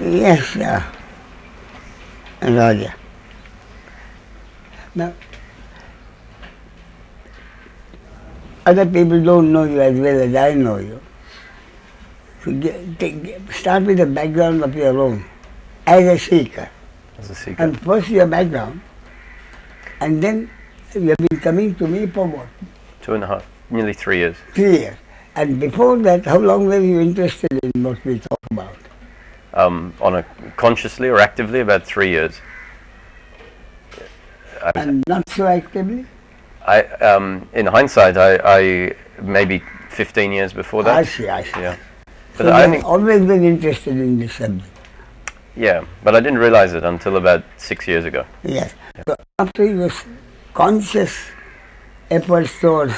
Yes, Raja. Now, other people don't know you as well as I know you. So start with the background of your own as a seeker. As a seeker. And first your background, and then you have been coming to me for what? 2.5, nearly 3 years. 3 years. And before that, how long were you interested in what we talk about? Consciously or actively, about 3 years. And not so actively? In hindsight, I maybe 15 years before that. I see. Yeah. So I've always been interested in this subject. Yeah, but I didn't realize it until about 6 years ago. Yes. Yeah. So after your conscious efforts towards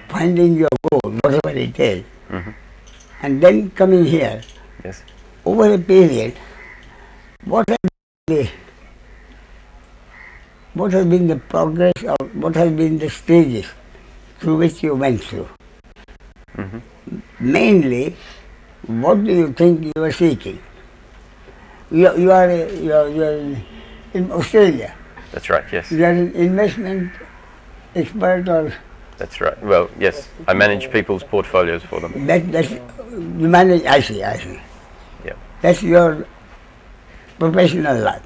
finding your goal, whatever it is, and then coming here, yes, over a period, what has been the progress, or what has been the stages through which you went through? Mainly, what do you think you are seeking? You are in Australia. That's right. Yes. You are an investment expert, or? That's right. Well, yes, I manage people's portfolios for them. That's you manage. I see. Yeah. That's your professional life.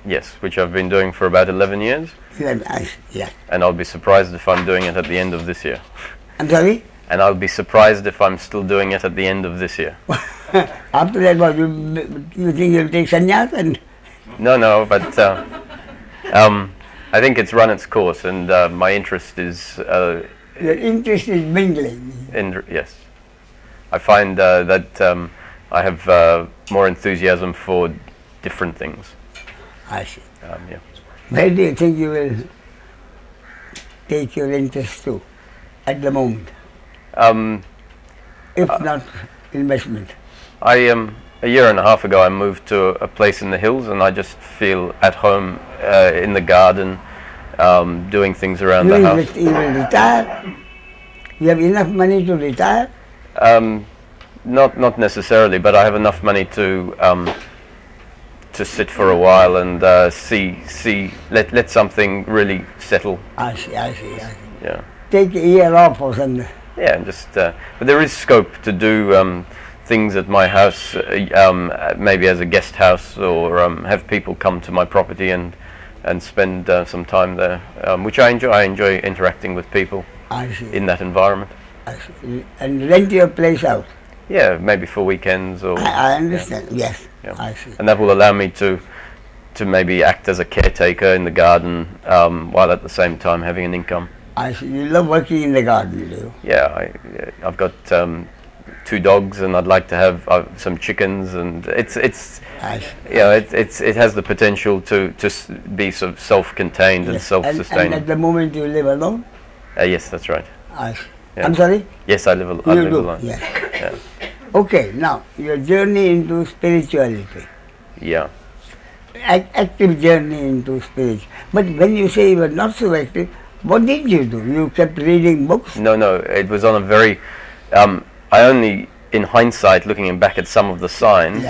Yes, which I've been doing for about 11 years. Yeah. And I'll be surprised if I'm doing it at the end of this year. I'm sorry? And I'll be surprised if I'm still doing it at the end of this year. After that, what, you think you'll take sannyas? And No, but I think it's run its course, and my interest is... your interest is mingling. Yes. I find that I have more enthusiasm for different things. I see. Yeah. Where do you think you will take your interest to at the moment? If not investment. A year and a half ago I moved to a place in the hills, and I just feel at home in the garden, doing things around the house. You will retire? You have enough money to retire? Not necessarily, but I have enough money to sit for a while and let something really settle. I see. Yeah. Take a year off or something. Yeah, and just but there is scope to do things at my house, maybe as a guest house, or have people come to my property and spend some time there, which I enjoy. I enjoy interacting with people in that environment. I see. And rent your place out. Yeah, maybe for weekends or. I understand. Yeah. Yes, yeah. I see. And that will allow me to maybe act as a caretaker in the garden, while at the same time having an income. I see. You love working in the garden, do you? Yeah, I've got 2 dogs, and I'd like to have some chickens, and it has the potential to be sort of self-contained and self-sustaining. And at the moment you live alone? Yes, that's right. I see. Yeah. I'm sorry? Yes, I live alone. Yes. Yeah. Okay, now your journey into spirituality. Yeah. Active journey into spirituality. But when you say you were not so active, what did you do? You kept reading books? No, it was on a very... I only, in hindsight, looking back at some of the signs,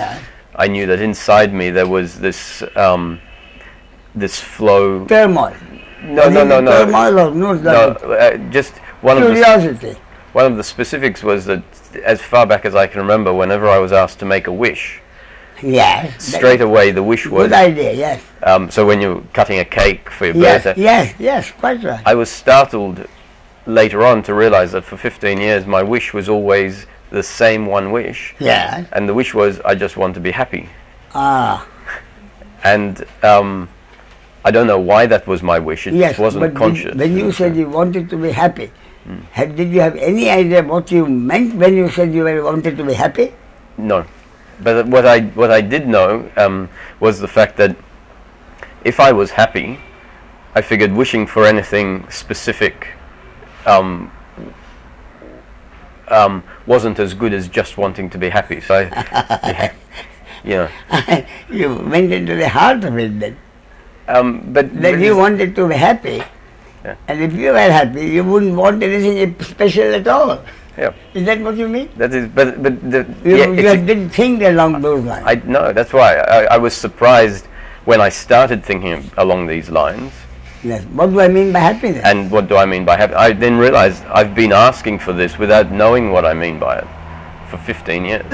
I knew that inside me there was this flow... Turmoil. No. Turmoil or no? Just one curiosity. of the... One of the specifics was that, as far back as I can remember, whenever I was asked to make a wish, straight away the wish was... Good idea, yes. So when you're cutting a cake for your birthday... Yes, quite right. I was startled later on to realize that for 15 years my wish was always the same one wish. Yeah. And the wish was, I just want to be happy. And I don't know why that was my wish. It just wasn't conscious. When you said you wanted to be happy, did you have any idea what you meant when you said you wanted to be happy? No. But what I did know was the fact that if I was happy, I figured wishing for anything specific wasn't as good as just wanting to be happy. So you went into the heart of it then. But you wanted to be happy, and if you were happy, you wouldn't want anything special at all. Yeah. Is that what you mean? That is, but You didn't think along those lines. No, that's why I was surprised when I started thinking along these lines. Yes. What do I mean by happiness? And what do I mean by happiness? I then realized I've been asking for this without knowing what I mean by it for 15 years.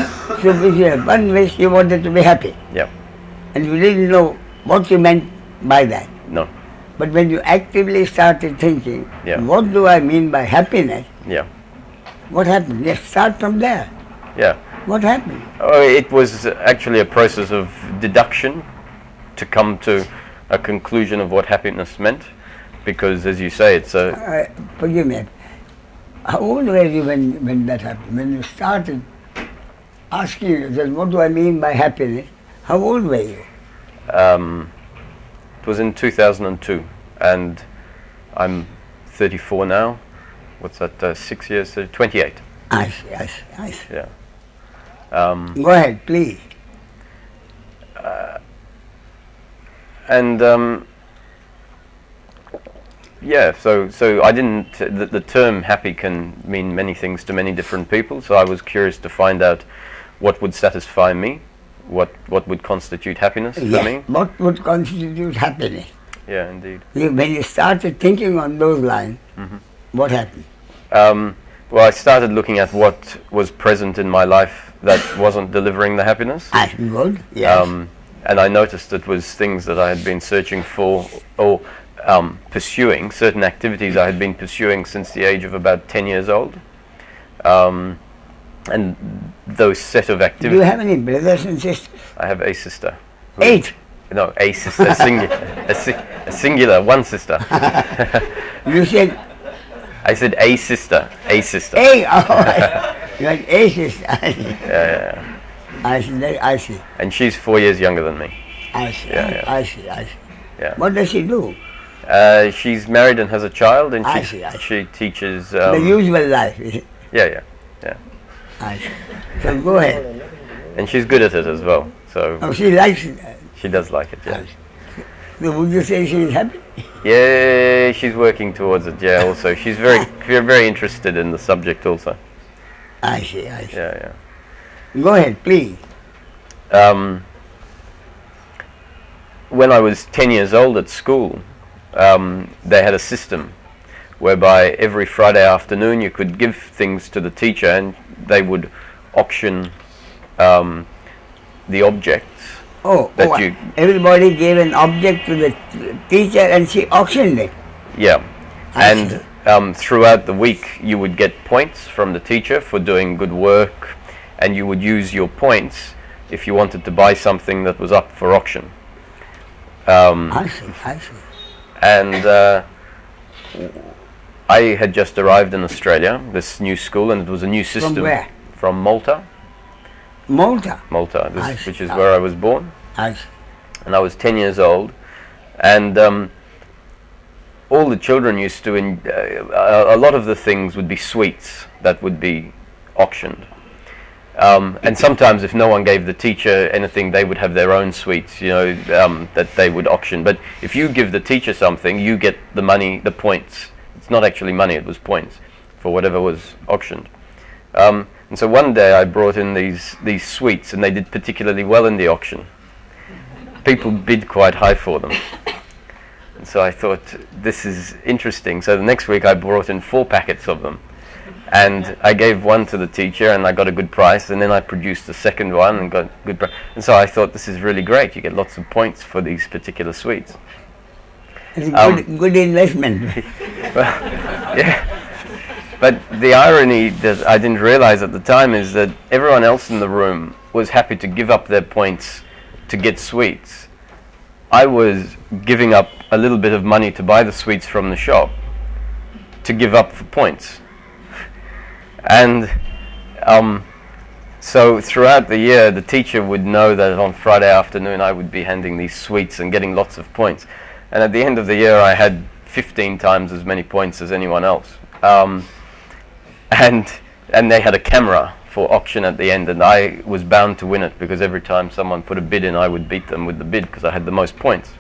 So if you had one wish, you wanted to be happy. Yeah. And you didn't know what you meant by that. No. But when you actively started thinking, Yeah. what do I mean by happiness? Yeah. What happened? Let's start from there. Yeah. What happened? Oh, it was actually a process of deduction to come to a conclusion of what happiness meant, because, as you say, it's a... Forgive me. How old were you when that happened? When you started asking yourself, what do I mean by happiness? How old were you? It was in 2002, and I'm 34 now. What's that, 6 years? 28. I see. Yeah. Go ahead, please. And yeah, so I didn't. The term happy can mean many things to many different people. So I was curious to find out what would satisfy me, what would constitute happiness for me. What would constitute happiness? Yeah, indeed. When you started thinking on those lines, what happened? Well, I started looking at what was present in my life that wasn't delivering the happiness. Good. Yes. And I noticed it was things that I had been searching for or pursuing, certain activities I had been pursuing since the age of about 10 years old. And those set of activities... Do you have any brothers and sisters? I have a sister. 8? No, a sister, a singular, one sister. You said... I said a sister. A? Oh, you had a sister. Yeah. I see. And she's 4 years younger than me. I see. Yeah. I see. Yeah. What does she do? She's married and has a child, and I see. she teaches... the usual life, is it? Yeah. I see. So go ahead. And she's good at it as well. So Oh, she likes it. she does like it, yeah. So would you say she is happy? Yeah, she's working towards it, yeah, also. She's very interested in the subject also. I see. Yeah. Go ahead, please. When I was 10 years old at school, they had a system whereby every Friday afternoon you could give things to the teacher and they would auction the objects. Everybody gave an object to the teacher and she auctioned it. Yeah. And throughout the week you would get points from the teacher for doing good work, and you would use your points if you wanted to buy something that was up for auction. I see. And I had just arrived in Australia, this new school, and it was a new system. From where? From Malta. Malta, which is where I was born. I see. And I was 10 years old, and all the children used to, a lot of the things would be sweets that would be auctioned. And sometimes if no one gave the teacher anything, they would have their own sweets, that they would auction. But if you give the teacher something, you get the money, the points. It's not actually money, it was points for whatever was auctioned. And so one day I brought in these sweets, and they did particularly well in the auction. People bid quite high for them. And so I thought, this is interesting. So the next week I brought in 4 packets of them. And I gave one to the teacher and I got a good price, and then I produced a second one and got good price. And so I thought, this is really great. You get lots of points for these particular sweets. It's a good investment. Well, yeah. But the irony that I didn't realize at the time is that everyone else in the room was happy to give up their points to get sweets. I was giving up a little bit of money to buy the sweets from the shop to give up for points. And so throughout the year, the teacher would know that on Friday afternoon I would be handing these sweets and getting lots of points. And at the end of the year, I had 15 times as many points as anyone else. And they had a camera for auction at the end, and I was bound to win it, because every time someone put a bid in, I would beat them with the bid because I had the most points.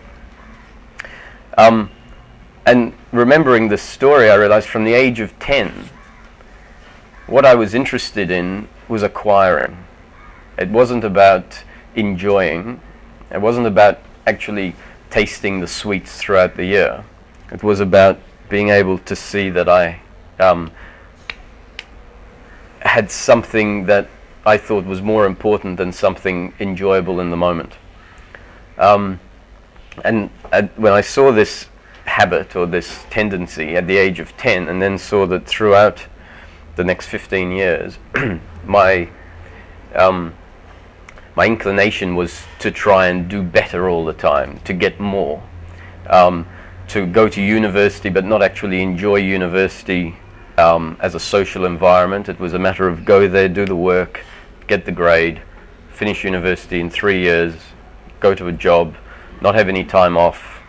And remembering this story, I realized from the age of 10, what I was interested in was acquiring. It wasn't about enjoying. It wasn't about actually tasting the sweets throughout the year. It was about being able to see that I had something that I thought was more important than something enjoyable in the moment. And when I saw this habit or this tendency at the age of 10, and then saw that throughout the next 15 years, my inclination was to try and do better all the time, to get more, to go to university but not actually enjoy university as a social environment. It was a matter of go there, do the work, get the grade, finish university in 3 years, go to a job, not have any time off,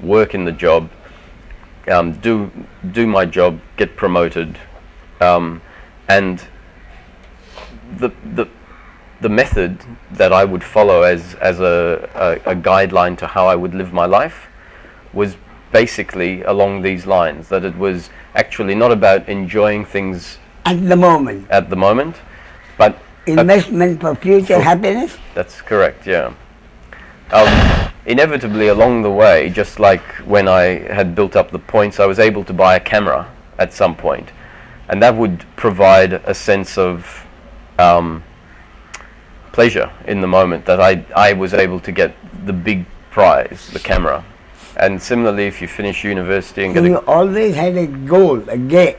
work in the job, do my job, get promoted, and the method that I would follow as a guideline to how I would live my life was basically along these lines, that it was actually not about enjoying things at the moment, but investment for future happiness. That's correct, yeah. Inevitably along the way, just like when I had built up the points, I was able to buy a camera at some point, and that would provide a sense of pleasure in the moment, that I was able to get the big prize, the camera. And similarly, if you finish university and so you always had a goal, a game.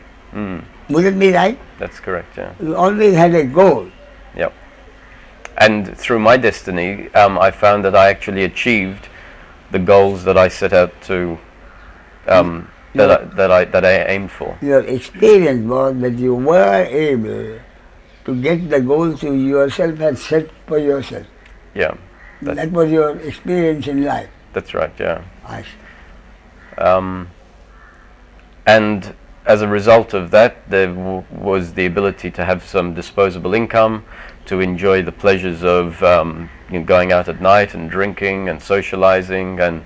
Would it be right? That's correct, yeah. You always had a goal. Yep. And through my destiny, I found that I actually achieved the goals that I set out to, that I aimed for. Your experience was that you were able to get the goals you yourself had set for yourself. Yeah. That was your experience in life. That's right, yeah. I see. And as a result of that, there was the ability to have some disposable income, to enjoy the pleasures of going out at night and drinking and socializing, and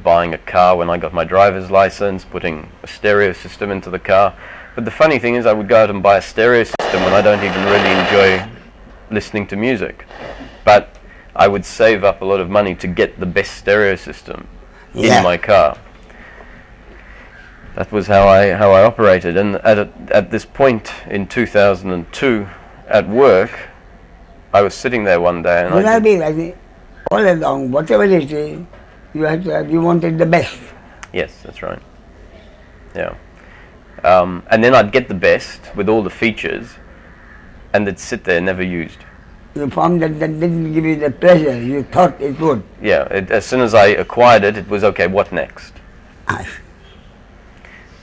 buying a car when I got my driver's license, putting a stereo system into the car. But the funny thing is, I would go out and buy a stereo system when I don't even really enjoy listening to music. But I would save up a lot of money to get the best stereo system in my car. That was how I operated. And at this point in 2002, at work, I was sitting there one day, and I think all along, whatever it is, you wanted the best. Yes, that's right. Yeah. And then I'd get the best with all the features, and it'd sit there never used. You found that didn't give you the pleasure you thought it would. Yeah, as soon as I acquired it, it was okay, what next?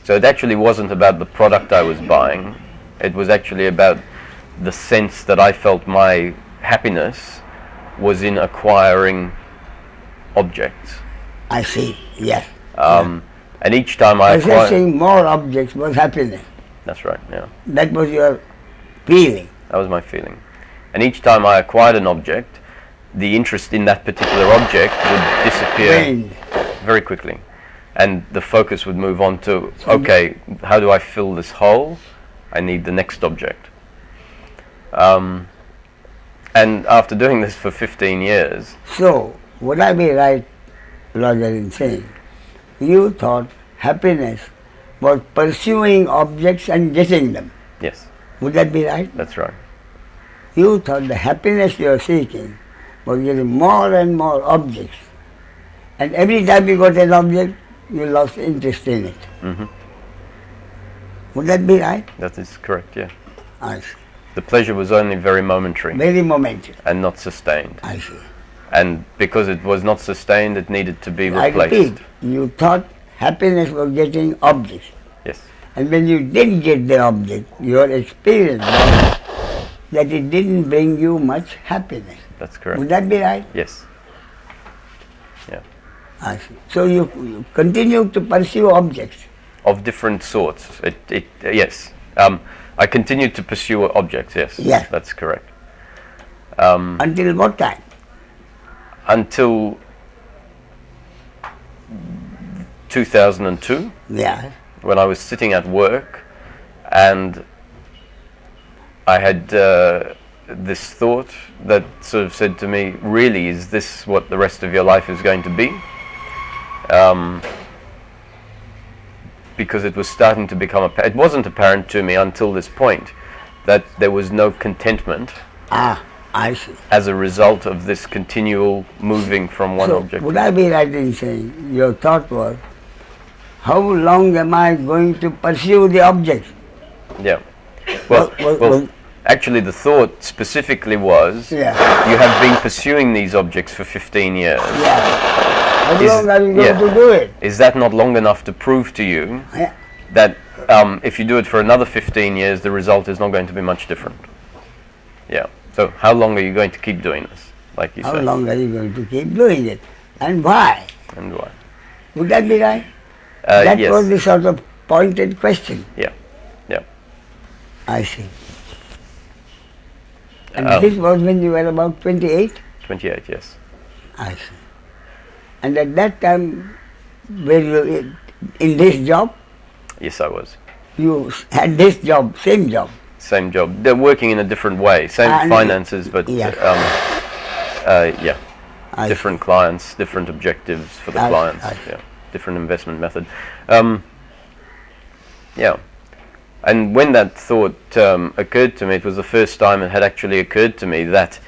So it actually wasn't about the product I was buying. It was actually about the sense that I felt my happiness was in acquiring objects. I see, yes. And each time I acquired... Possessing more objects was happiness. That's right, yeah. That was your feeling. That was my feeling. And each time I acquired an object, the interest in that particular object would disappear very quickly. And the focus would move on to, okay, how do I fill this hole? I need the next object. And after doing this for 15 years... So, would I be right, Roger, in saying, you thought happiness was pursuing objects and getting them? Yes. Would that be right? That's right. You thought the happiness you are seeking was getting more and more objects. And every time you got an object, you lost interest in it. Mm-hmm. Would that be right? That is correct, yeah. I see. The pleasure was only very momentary. Very momentary. And not sustained. I see. And because it was not sustained, it needed to be replaced. I repeat, you thought happiness was getting objects. Yes. And when you did get the object, your experience was that it didn't bring you much happiness. That's correct. Would that be right? Yes. Yeah. I see. So you continue to pursue objects? Of different sorts. Yes. I continued to pursue objects, yes. Yes. That's correct. Until what time? Until 2002. Yeah. When I was sitting at work, and I had this thought that sort of said to me, really, is this what the rest of your life is going to be? Because it was starting to become it wasn't apparent to me until this point that there was no contentment I see. as a result of this continual moving from one object. Would I be right in saying your thought was, how long am I going to pursue the object? Yeah. Well, actually the thought specifically was, Yeah. you have been pursuing these objects for 15 years. Yeah. How long are you going to do it? Is that not long enough to prove to you Yeah. that if you do it for another 15 years, the result is not going to be much different? Yeah. So how long are you going to keep doing this, like you How say? long are you going to keep doing it? And why? And why? Would that be right? That yes. was the sort of pointed question. Yeah. Yeah. I see. And this was when you were about 28? 28, yes. I see. And at that time, were you in this job? Yes, I was. You had this job, same job? Same job. They're working in a different way. Same finances, but Yeah. yeah. I Different clients, different objectives for the I see, clients. I see. Yeah. Different investment method. Yeah. And when that thought occurred to me, it was the first time it had actually occurred to me that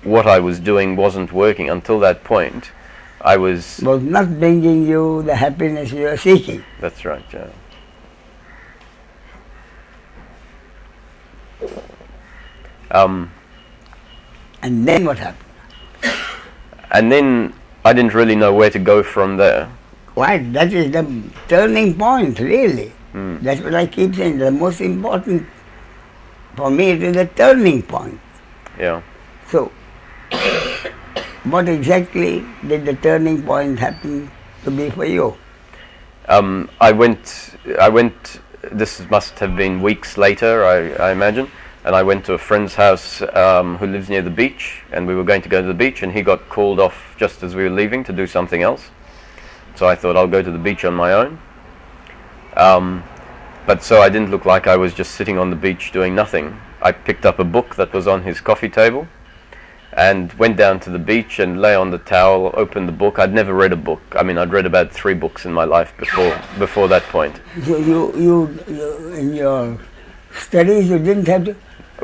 what I was doing wasn't working. Until that point, I was not bringing you the happiness you are seeking. That's right, yeah. And then what happened? And then I didn't really know where to go from there. Quite, that is the turning point, really. That's what I keep saying. The most important for me, it is the turning point. Yeah. So, what exactly did the turning point happen to be for you? I went, this must have been weeks later, I imagine, and I went to a friend's house who lives near the beach, and we were going to go to the beach, and he got called off just as we were leaving to do something else. So I thought I'll go to the beach on my own. But so I didn't look like I was just sitting on the beach doing nothing. I picked up a book that was on his coffee table and went down to the beach and lay on the towel, opened the book. I'd never read a book. I mean, I'd read about 3 books in my life before that point. So you in your studies, you didn't have to?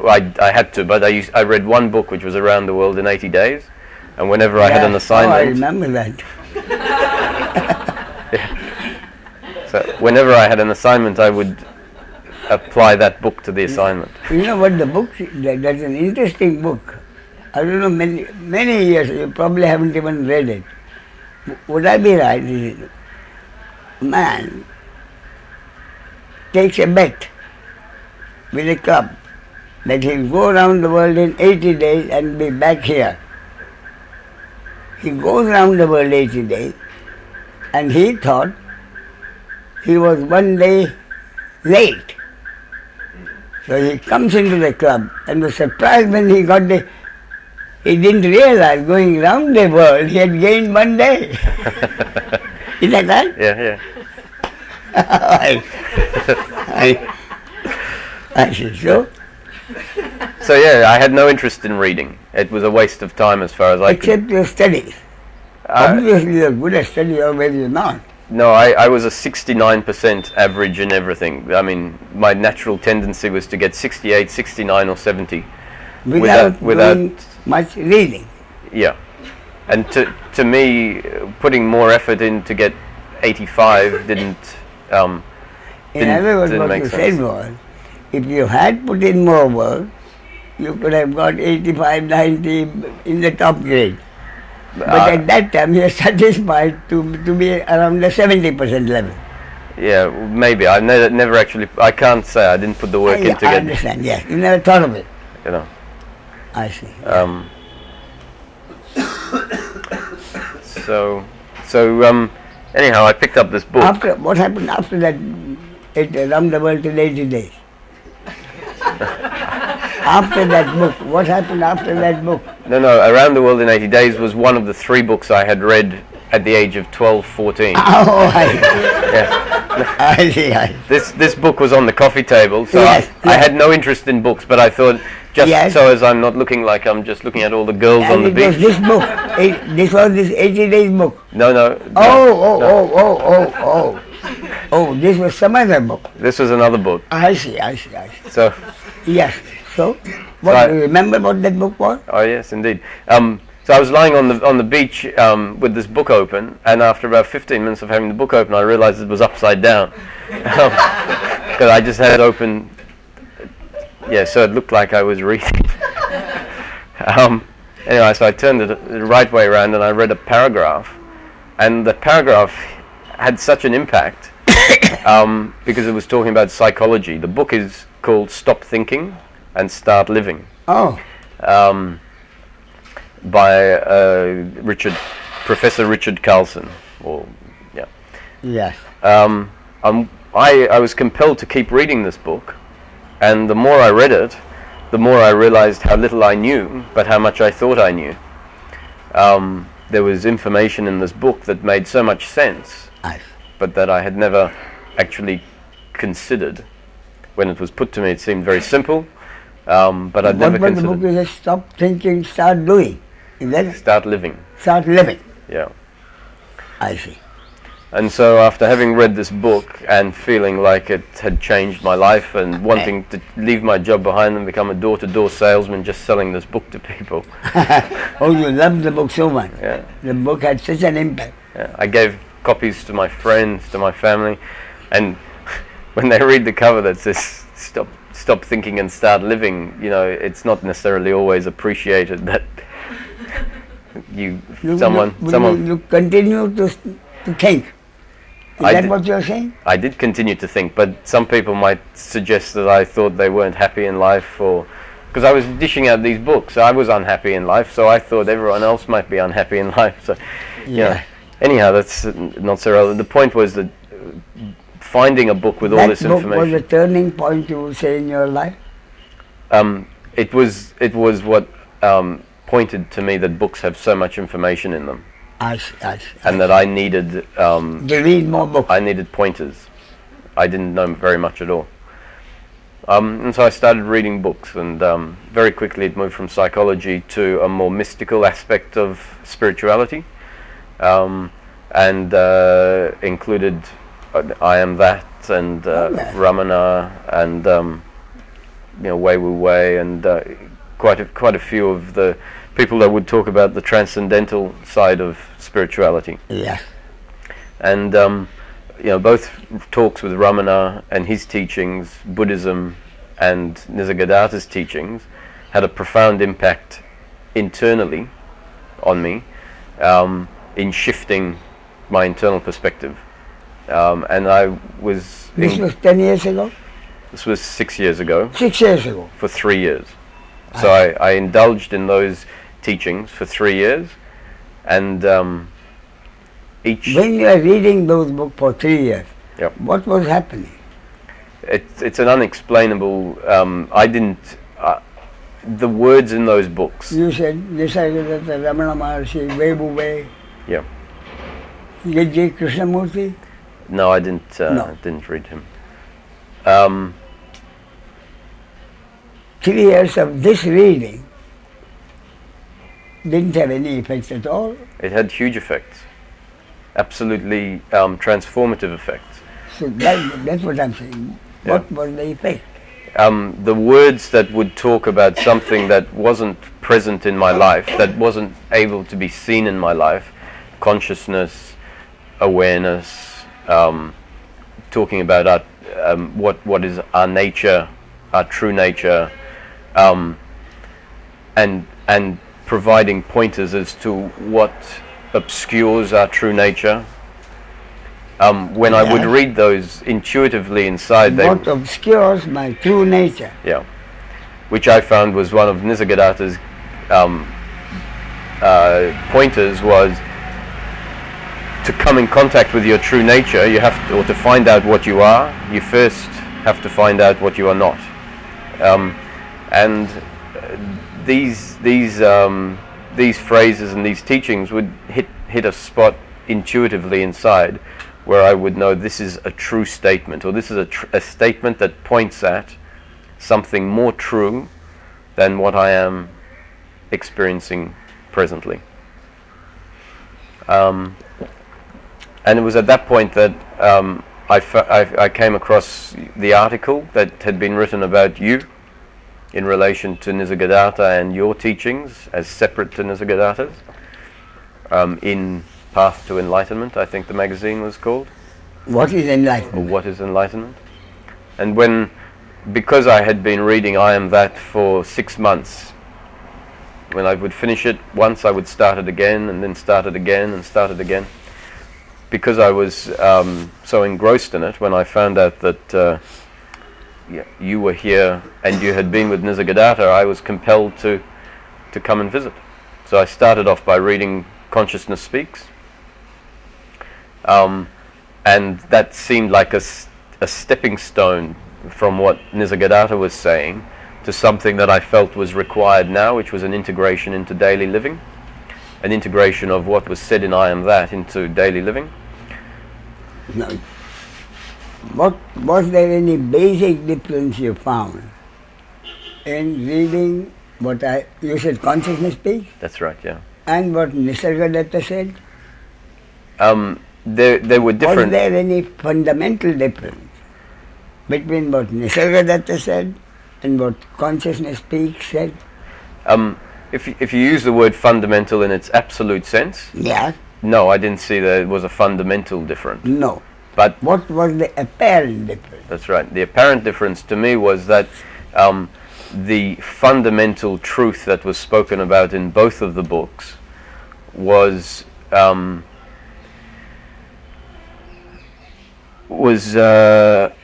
I had to, but I read one book which was Around the World in 80 Days, and whenever I had an assignment... I remember that. So whenever I had an assignment, I would apply that book to the assignment. You know what the book, that's an interesting book. I don't know, many years, you probably haven't even read it. Would I be right? Man takes a bet with a club that he'll go around the world in 80 days and be back here. He goes around the world 80 days, and he thought he was one day late. So he comes into the club and was surprised when he got there. He didn't realize going around the world he had gained one day. Is that right? Yeah. I see. So yeah, I had no interest in reading. It was a waste of time as far as I could. except your studies. Obviously you're good at study, or maybe you're not. No, I was a 69% average in everything. I mean, my natural tendency was to get 68, 69 or 70. Without doing much reading. Yeah. And to me, putting more effort in to get 85 didn't In other words, what make you sense. said was, if you had put in more work, you could have got 85, 90 in the top grade. But at that time, you are satisfied to be around the 70% level. Yeah, maybe. I never actually, I can't say I didn't put the work in to I get, understand, yes. You never thought of it. you know. I see. Anyhow, I picked up this book. What happened after that, around the world in 80 days? After that book, what happened after that book? No, Around the World in 80 Days was one of the 3 books I had read at the age of 12, 14. Oh, Yeah. I see. This book was on the coffee table, so Yes, I yes. had no interest in books, but I thought, just Yes. so as I'm not looking like I'm just looking at all the girls on And the it was beach. this book. This was this 80 days book. No. Oh. Oh, this was some other book. This was another book. I see. So, Yes. So, what Right. do you remember what that book was? oh yes, indeed. So I was lying on the beach with this book open, and after about 15 minutes of having the book open, I realized it was upside down. Because I just had it open, yeah, so it looked like I was reading. Anyway, so I turned it the right way around and I read a paragraph, and the paragraph had such an impact because it was talking about psychology. The book is called Stop Thinking and Start Living. Oh, By Professor Richard Carlson. yes. I was compelled to keep reading this book, and the more I read it, the more I realized how little I knew, but how much I thought I knew. There was information in this book that made so much sense, but that I had never actually considered. When it was put to me, it seemed very simple, but I'd never What the book considered. is? Stop thinking, start doing. Is that Start living. start living? Yeah. I see. And so after having read this book and feeling like it had changed my life and wanting to leave my job behind and become a door-to-door salesman just selling this book to people, Oh, you loved the book so much. yeah, The book had such an impact. yeah, I gave copies to my friends, to my family, and when they read the cover that says stop thinking and start living, you know, it's not necessarily always appreciated that you continue to think. Is I that did- what you're saying? I did continue to think, but some people might suggest that I thought they weren't happy in life, or because I was dishing out these books, I was unhappy in life, so I thought everyone else might be unhappy in life. So, Yeah. anyhow, that's not so relevant. The point was that finding a book with all this That book was information, a turning point, you would say, in your life? it was what pointed to me that books have so much information in them, I see. and that I needed To read more books. I needed pointers. I didn't know very much at all. And so I started reading books, and very quickly it moved from psychology to a more mystical aspect of spirituality, and included I Am That, and Ramana, and Wei Wu Wei, and quite a few of the people that would talk about the transcendental side of spirituality. Yeah. And both talks with Ramana and his teachings, Buddhism and Nisargadatta's teachings, had a profound impact internally on me, in shifting my internal perspective. And I was... This was 10 years ago? This was 6 years ago. 6 years ago. For 3 years. So I indulged in those teachings for 3 years, and each... When you are reading those books for 3 years, Yep. what was happening? It's an unexplainable... I didn't... the words in those books... You said, Nisargadatta, Ramana Maharshi, Wei Wu Wei, Yeah. J. Krishnamurti. No, I didn't. No. Didn't read him. 3 years of this reading didn't have any effect at all. It had huge effects. Absolutely transformative effects. So that's what I'm saying. Yeah. What was the effect? The words that would talk about something that wasn't present in my life, that wasn't able to be seen in my life, consciousness, awareness, talking about what is our nature, our true nature, and providing pointers as to what obscures our true nature. When I would read those intuitively inside, What obscures my true nature? Yeah, which I found was one of Nisargadatta's pointers, was to come in contact with your true nature. You have to, or to find out what you are, you first have to find out what you are not. And these phrases and these teachings would hit a spot intuitively inside, where I would know this is a true statement, or this is a statement that points at something more true than what I am experiencing presently. And it was at that point that I came across the article that had been written about you in relation to Nisargadatta and your teachings as separate to Nisargadatta's, in Path to Enlightenment, I think the magazine was called. What is enlightenment? Or What is Enlightenment? And because I had been reading I Am That for 6 months, when I would finish it once, I would start it again, and then start it again, and start it again. Because I was so engrossed in it, when I found out that you were here and you had been with Nisargadatta, I was compelled to come and visit. So I started off by reading Consciousness Speaks, and that seemed like a stepping stone from what Nisargadatta was saying to something that I felt was required now, which was an integration into daily living, an integration of what was said in I Am That into daily living. No. Was there any basic difference you found in reading what you said Consciousness Speaks? That's right, yeah. And what Nisargadatta said? There were different... Was there any fundamental difference between what Nisargadatta said and what Consciousness Speaks said? If you use the word fundamental in its absolute sense, Yeah. no, I didn't see that it was a fundamental difference. No. But What was the apparent difference? that's right. The apparent difference to me was that the fundamental truth that was spoken about in both of the books was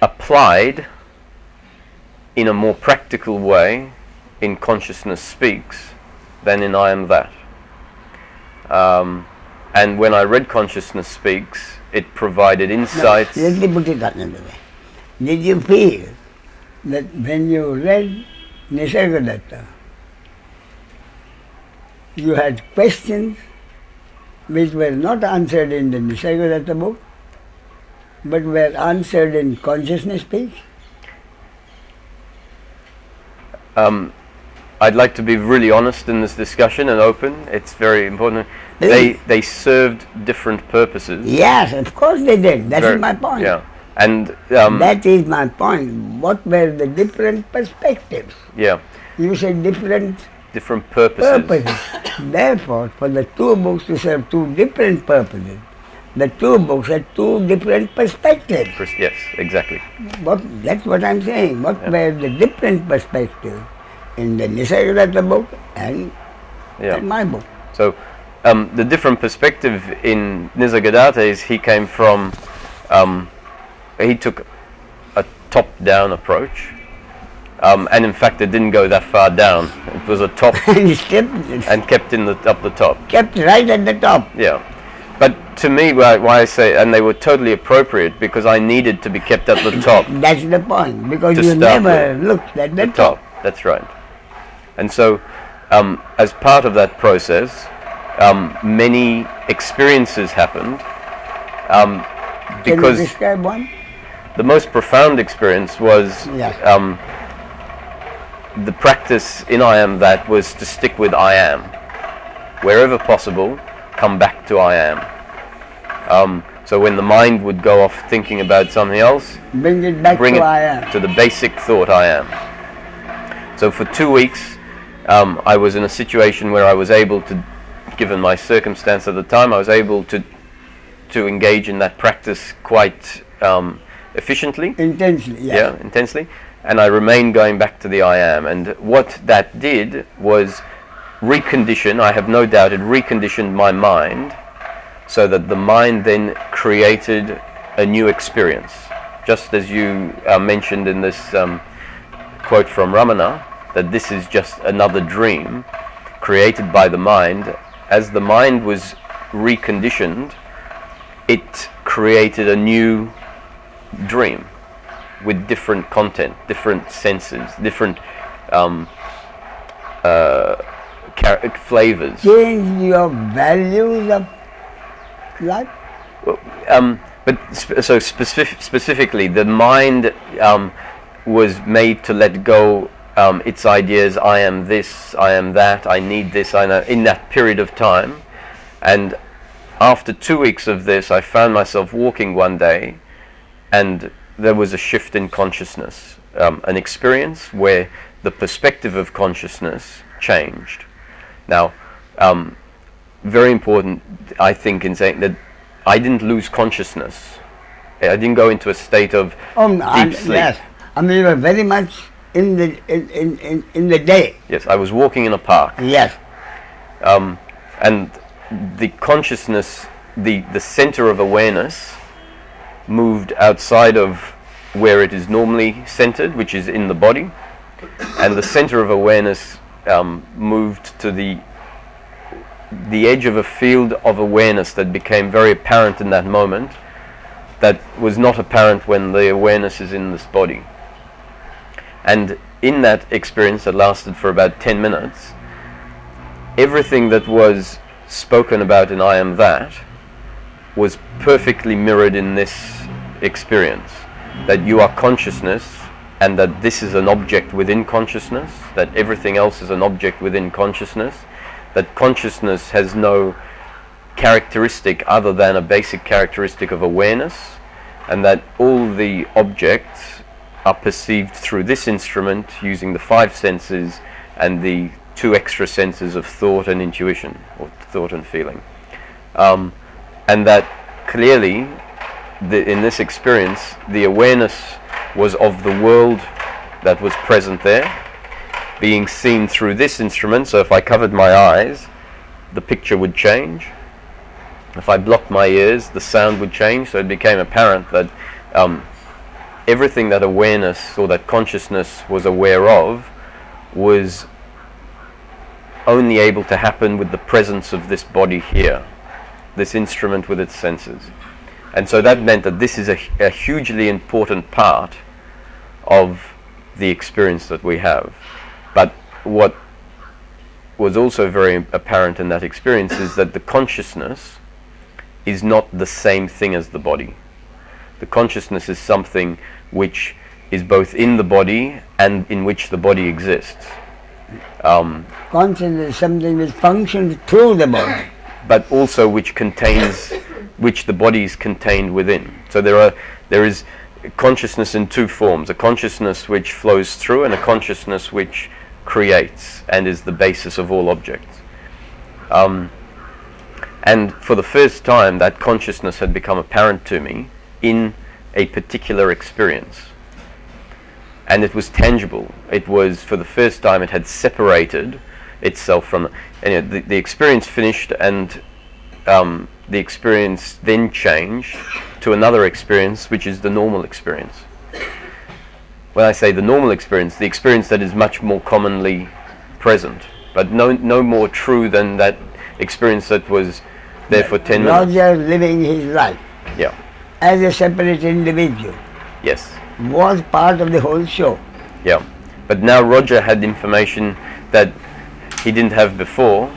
applied in a more practical way in Consciousness Speaks than in I Am That. And when I read Consciousness Speaks, it provided insights. No, let me put it another way. Did you feel that when you read Nisargadatta, you had questions which were not answered in the Nisargadatta book, but were answered in Consciousness Speaks? I'd like to be really honest in this discussion and open. It's very important. They served different purposes. Yes, of course they did. That is my point. Yeah, and that is my point. What were the different perspectives? Yeah, You said different purposes. Therefore, for the two books to serve two different purposes, the two books had two different perspectives. Yes, exactly. That's what I'm saying. What were the different perspectives in the Nisargadatta book and my book? So the different perspective in Nisargadatta is he came from, he took a top-down approach, and in fact it didn't go that far down. It was a top and kept up the top. Kept right at the top. Yeah. But to me, why I say, and they were totally appropriate because I needed to be kept at the top. That's the point, because you never looked at the top. That's right. And so, as part of that process, many experiences happened. Because Can you describe one? The most profound experience was the practice in I Am That was to stick with I Am. Wherever possible, come back to I Am. So when the mind would go off thinking about something else, bring it back to I Am. To the basic thought I Am. So for 2 weeks, I was in a situation where I was able to, given my circumstance at the time, I was able to engage in that practice quite efficiently. Intensely, yeah. Yeah, intensely. And I remained going back to the I Am. And what that did was recondition, I have no doubt it reconditioned my mind so that the mind then created a new experience. Just as you mentioned in this quote from Ramana, that this is just another dream created by the mind. As the mind was reconditioned, it created a new dream with different content, different senses, different flavors. Change your values of life? So specifically, the mind was made to let go its ideas. I am this, I am that, I need this, I know. In that period of time, and after 2 weeks of this, I found myself walking one day, and there was a shift in consciousness, an experience where the perspective of consciousness changed. Now, very important, I think, in saying that I didn't lose consciousness. I didn't go into a state of deep sleep. Yes, I mean, you were very much in the day. Yes, I was walking in a park. Yes. And the consciousness, the center of awareness, moved outside of where it is normally centered, which is in the body, and the center of awareness moved to the edge of a field of awareness that became very apparent in that moment, that was not apparent when the awareness is in this body. And in that experience that lasted for about 10 minutes, everything that was spoken about in I Am That was perfectly mirrored in this experience. That you are consciousness, and that this is an object within consciousness, that everything else is an object within consciousness, that consciousness has no characteristic other than a basic characteristic of awareness, and that all the objects are perceived through this instrument using the 5 senses and the 2 extra senses of thought and intuition, or thought and feeling. And that clearly, in this experience, the awareness was of the world that was present there, being seen through this instrument. So if I covered my eyes, the picture would change. If I blocked my ears, the sound would change. So it became apparent that everything that awareness or that consciousness was aware of was only able to happen with the presence of this body here, this instrument with its senses. And so that meant that this is a hugely important part of the experience that we have. But what was also very apparent in that experience is that the consciousness is not the same thing as the body. The consciousness is something which is both in the body and in which the body exists. Consciousness is something which functions through the body, but also which the body is contained within. So there is consciousness in 2 forms: a consciousness which flows through, and a consciousness which creates and is the basis of all objects. And for the first time, that consciousness had become apparent to me in a particular experience. And it was tangible. It was, for the first time, it had separated itself from... Anyway, the experience finished, and the experience then changed to another experience, which is the normal experience. When I say the normal experience, the experience that is much more commonly present, but no more true than that experience that was there for 10 minutes. Roger living his life, yeah, as a separate individual, yes, was part of the whole show. Yeah, but now Roger had information that he didn't have before,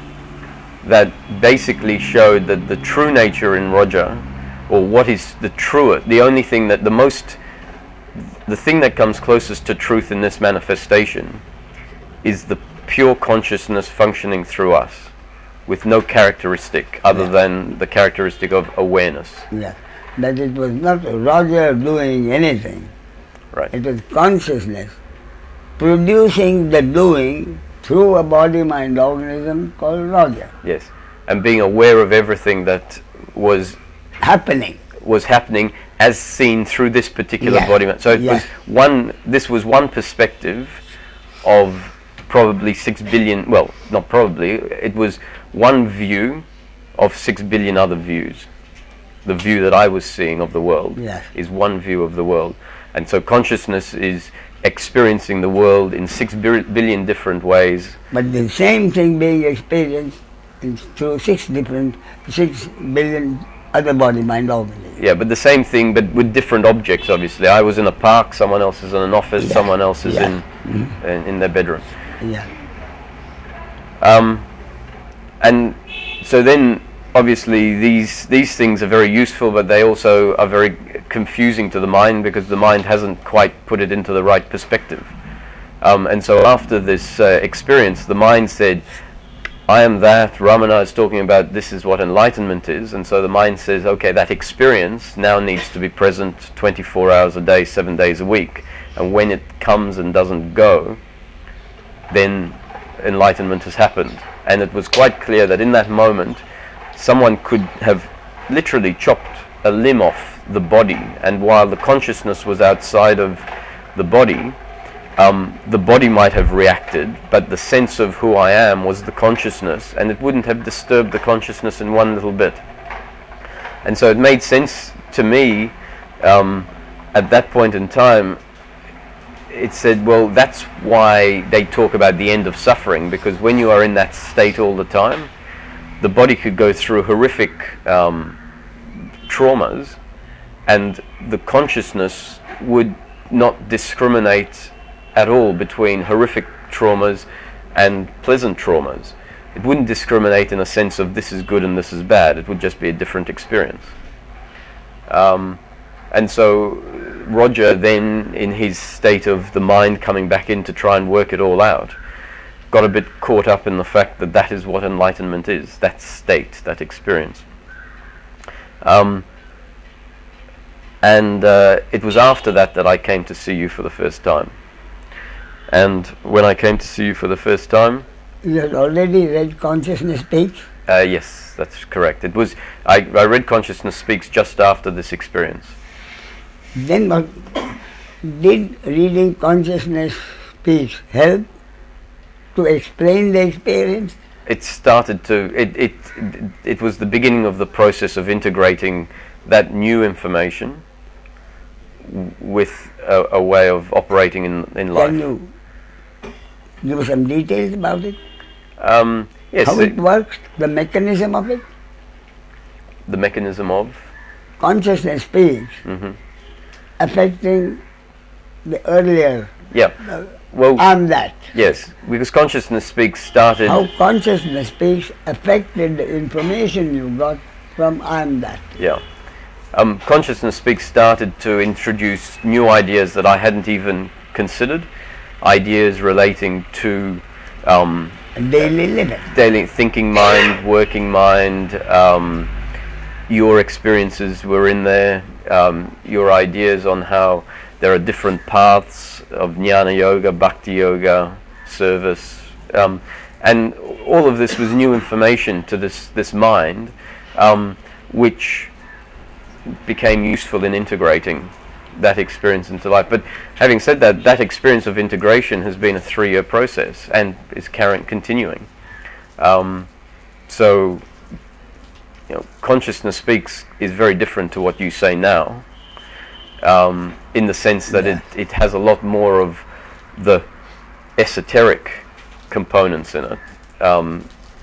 that basically showed that the true nature in Roger, or what is the truer, the only thing that the thing that comes closest to truth in this manifestation is the pure consciousness functioning through us, with no characteristic other than the characteristic of awareness. Yeah, that it was not Roger doing anything. Right. It was consciousness producing the doing through a body-mind organism called Roger. Yes, and being aware of everything that was happening as seen through this particular body. So it was this was one perspective of probably 6 billion, well, not probably, it was one view of 6 billion other views. The view that I was seeing of the world is one view of the world. And so consciousness is experiencing the world in 6 billion different ways. But the same thing being experienced through 6 billion other body-mind organisms. Yeah, but the same thing, but with different objects, obviously. I was in a park, someone else is in an office, someone else is in their bedroom. Yeah. And so then obviously these things are very useful, but they also are very confusing to the mind because the mind hasn't quite put it into the right perspective. And so after this experience, the mind said, I am that. Ramana is talking about this is what enlightenment is, and so the mind says, okay, that experience now needs to be present 24 hours a day, 7 days a week, and when it comes and doesn't go, then enlightenment has happened. And it was quite clear that in that moment someone could have literally chopped a limb off the body, and while the consciousness was outside of the body might have reacted, but the sense of who I am was the consciousness, and it wouldn't have disturbed the consciousness in one little bit. And so it made sense to me at that point in time. It said, well, that's why they talk about the end of suffering, because when you are in that state all the time, the body could go through horrific traumas, and the consciousness would not discriminate at all between horrific traumas and pleasant traumas. It wouldn't discriminate in a sense of this is good and this is bad. It would just be a different experience. And so Roger then, in his state of the mind coming back in to try and work it all out, got a bit caught up in the fact that that is what enlightenment is, that state, that experience. And it was after that that I came to see you for the first time. And when I came to see you for the first time... You had already read Consciousness Speaks? Yes, that's correct. It was I read Consciousness Speaks just after this experience. Then what did reading Consciousness Speaks help to explain the experience? It started to... It was the beginning of the process of integrating that new information with a way of operating in life. Can you give some details about it? Yes. How it works, the mechanism of it? The mechanism of? Consciousness Speaks, affecting the earlier. Yeah. Well, I'm that. Yes, because Consciousness Speaks started... How Consciousness Speaks affected the information you got from I'm that. Yeah. Consciousness Speaks started to introduce new ideas that I hadn't even considered, ideas relating to daily living, daily thinking mind, working mind. Your experiences were in there, your ideas on how there are different paths of jnana yoga, bhakti yoga, service, and all of this was new information to this mind, which became useful in integrating that experience into life. But having said that, that experience of integration has been a 3-year process and is continuing. So, you know, Consciousness Speaks is very different to what you say now, in the sense that it has a lot more of the esoteric components in it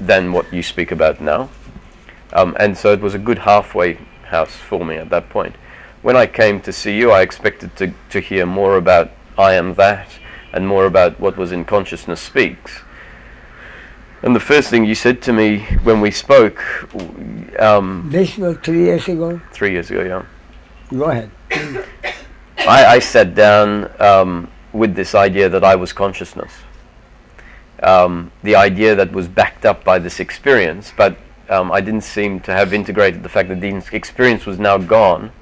than what you speak about now. And so it was a good halfway house for me at that point. When I came to see you, I expected to hear more about I am that and more about what was in Consciousness Speaks. And the first thing you said to me when we spoke... this was 3 years ago? 3 years ago, yeah. Go ahead. I sat down with this idea that I was consciousness. The idea that was backed up by this experience, but I didn't seem to have integrated the fact that the experience was now gone,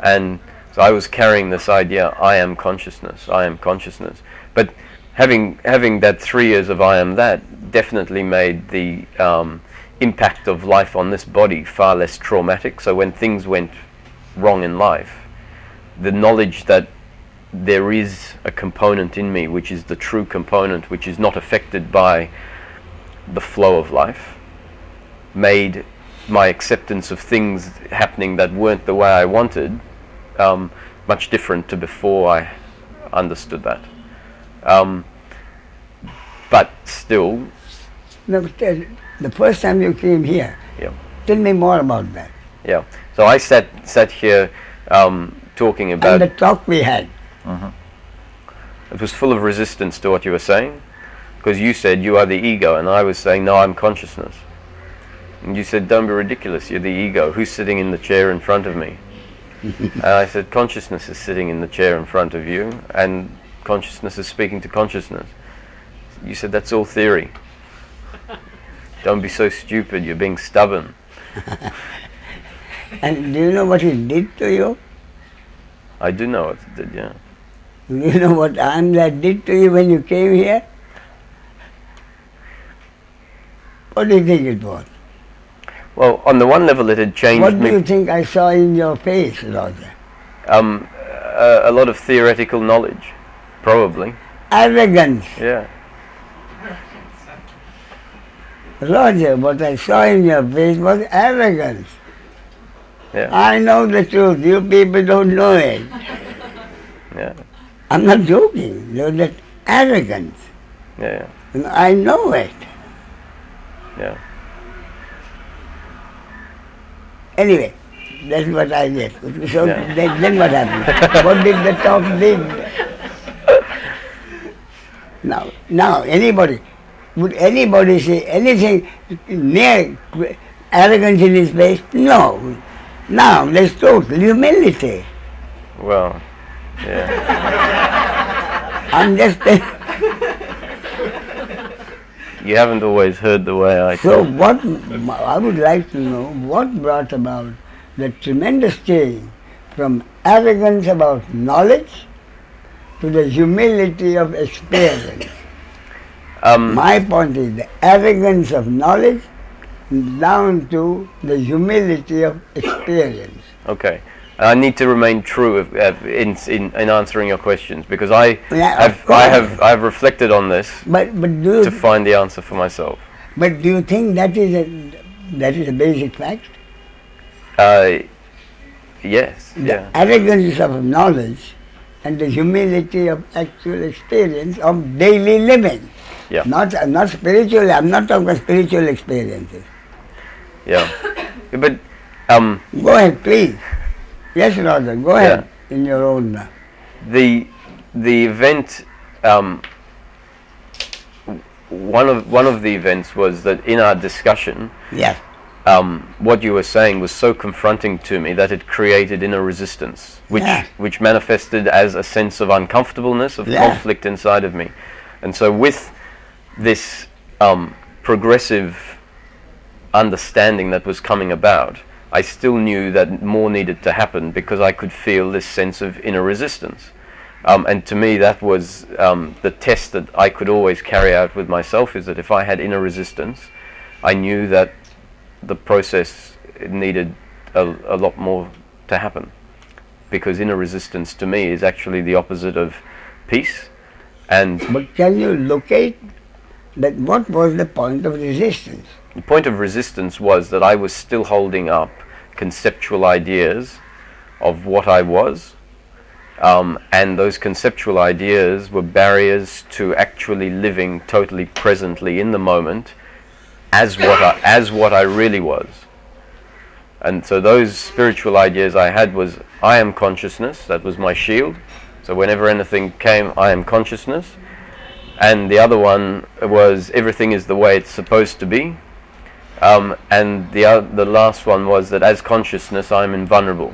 and so I was carrying this idea, I am consciousness, I am consciousness. But having that 3 years of I am that definitely made the impact of life on this body far less traumatic. So when things went wrong in life, the knowledge that there is a component in me which is the true component, which is not affected by the flow of life, made my acceptance of things happening that weren't the way I wanted much different to before I understood that. But still... No, the first time you came here, tell me more about that. Yeah, so I sat here talking about... And the talk we had. It was full of resistance to what you were saying, because you said you are the ego, and I was saying, no, I'm consciousness. And you said, don't be ridiculous, you're the ego. Who's sitting in the chair in front of me? And I said, consciousness is sitting in the chair in front of you, and consciousness is speaking to consciousness. You said, that's all theory. Don't be so stupid, you're being stubborn. And do you know what it did to you? I do know what it did, yeah. Do you know what Amla did to you when you came here? What do you think it was? Well, on the one level it had changed What me. do you think I saw in your face, Roger? A lot of theoretical knowledge, probably. Arrogance. Yeah. Roger, what I saw in your face was arrogance. Yeah. I know the truth, you people don't know it. Yeah. I'm not joking, there's that arrogance. Yeah. And I know it. Yeah. Anyway, that's what I did. So Yeah. then what happened? What did the talk did? Now would anybody say anything near arrogance in his face? No. Now there's total humility. Well, yeah. I'm just You haven't always heard the way I So talk. what I would like to know, what brought about the tremendous change from arrogance about knowledge to the humility of experience? My point is the arrogance of knowledge down to the humility of experience. Okay. I need to remain true in answering your questions, because I have reflected on this to find the answer for myself. But do you think that is a basic fact? Yes. The Yeah. arrogance of knowledge and the humility of actual experience of daily living. Yeah. Not spiritual. I'm not talking about spiritual experiences. Yeah. But Go ahead, please. Yes, Roger, go ahead in your own. the event. One of the events was that in our discussion, Yes. what you were saying was so confronting to me that it created inner resistance, which manifested as a sense of uncomfortableness, of conflict inside of me. And so with this progressive understanding that was coming about, I still knew that more needed to happen, because I could feel this sense of inner resistance. And to me that was the test that I could always carry out with myself, is that if I had inner resistance, I knew that the process needed a lot more to happen, because inner resistance to me is actually the opposite of peace. But can you locate that? What was the point of resistance? The point of resistance was that I was still holding up conceptual ideas of what I was, and those conceptual ideas were barriers to actually living totally presently in the moment as what I really was. And so those spiritual ideas I had was, I am consciousness. That was my shield. So whenever anything came, I am consciousness. And the other one was, everything is the way it's supposed to be. And the last one was that as consciousness, I'm invulnerable.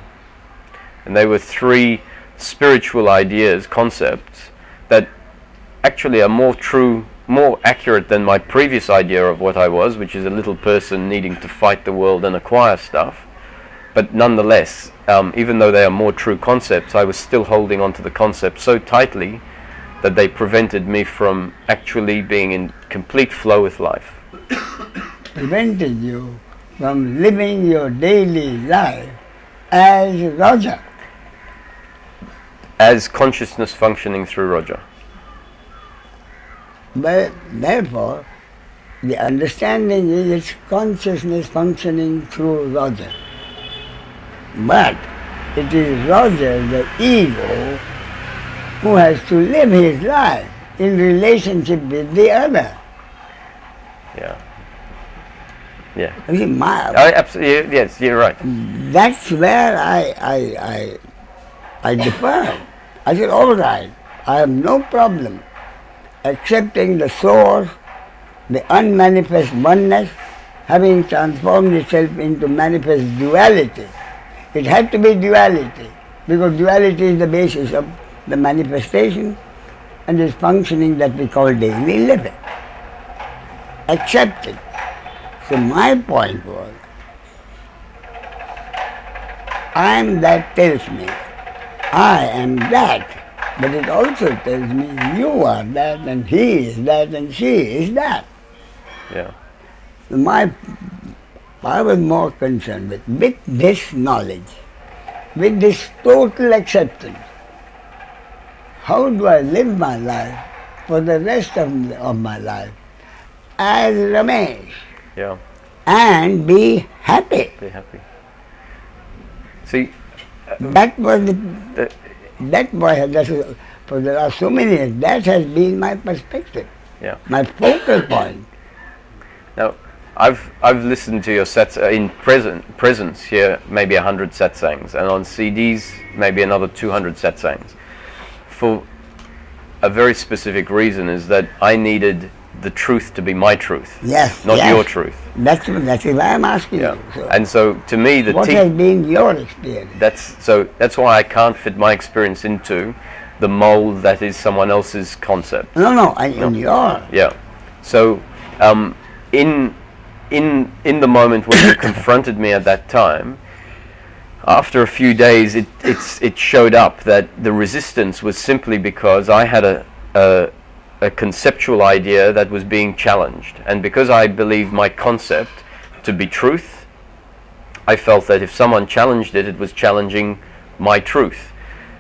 And they were three spiritual ideas, concepts, that actually are more true, more accurate than my previous idea of what I was, which is a little person needing to fight the world and acquire stuff. But nonetheless, even though they are more true concepts, I was still holding on to the concept so tightly that they prevented me from actually being in complete flow with life. Prevented you from living your daily life as Roger. As consciousness functioning through Roger. But therefore, the understanding is it's consciousness functioning through Roger. But it is Roger, the ego, who has to live his life in relationship with the other. Yeah. Yeah. You see, Absolutely. Yes, you're right. That's where I defer. I said, all right, I have no problem accepting the source, the unmanifest oneness, having transformed itself into manifest duality. It had to be duality, because duality is the basis of the manifestation and its functioning that we call daily living. Accepted. So my point was, I am that tells me I am that, but it also tells me you are that and he is that and she is that. Yeah. I was more concerned with this knowledge, with this total acceptance. How do I live my life for the rest of my life as Ramesh? Yeah. And be happy. Be happy. See, That was for the last so many years, that has been my perspective. Yeah. My focal point. Now, I've listened to your sets in presence here, maybe 100 satsangs, and on CDs maybe another 200 satsangs. For a very specific reason, is that I needed the truth to be my truth, Yes. not yes. your truth. That's why I'm asking Yeah. you. So And so, to me, what has been your experience? That's why I can't fit my experience into the mold that is someone else's concept. No, in your. Yeah. So, in the moment when you confronted me at that time, after a few days, it showed up that the resistance was simply because I had a conceptual idea that was being challenged, and because I believed my concept to be truth, I felt that if someone challenged it, it was challenging my truth.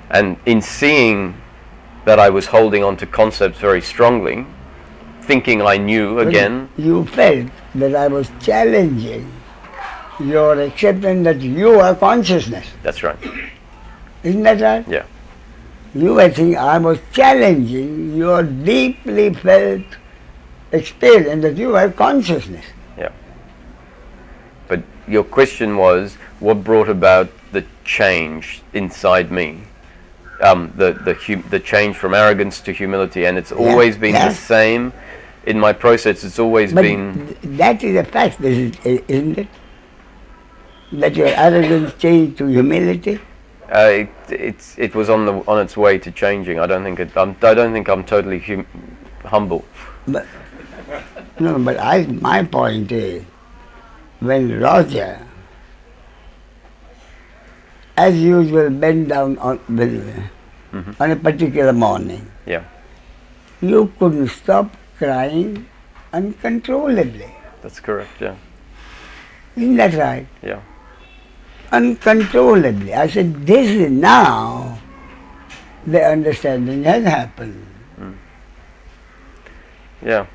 And in seeing that I was holding on to concepts very strongly, thinking I knew again. You felt that I was challenging your acceptance that you are consciousness. That's right. Isn't that right? Yeah. You were thinking I was challenging your deeply felt experience that you are consciousness. Yeah. But your question was, what brought about the change inside me? The change from arrogance to humility, and it's always been the same in my process. It's always been. That is a fact, isn't it? That your arrogance changed to humility. It was on its way to changing. I don't think I'm totally humble. But my point is, when Roger, as usual, bent down on a particular morning, Yeah. you couldn't stop crying uncontrollably. That's correct. Yeah. Isn't that right? Yeah. Uncontrollably. I said, this is now the understanding has happened. Yeah.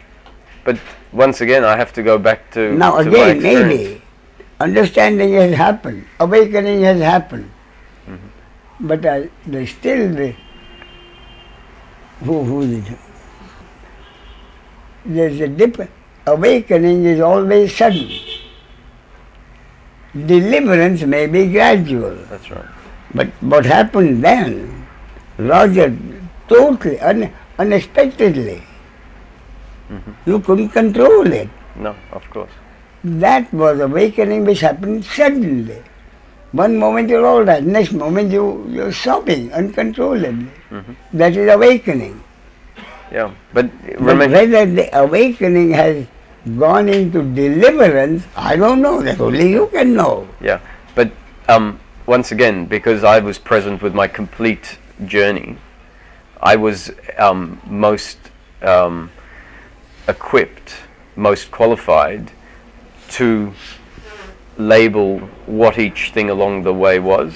But once again, I have to go back to Now to my again, experience. maybe, understanding has happened, awakening has happened, but there's still there's a difference. Awakening is always sudden. Deliverance may be gradual. That's right. But what happened then, Roger, totally, unexpectedly, you couldn't control it. No, of course. That was awakening which happened suddenly. One moment you're all right, next moment you're sobbing uncontrollably. That is awakening. Yeah, but But remember. whether the awakening has gone into deliverance, I don't know. That only you can know. Yeah, but once again, because I was present with my complete journey, I was most equipped, most qualified to label what each thing along the way was.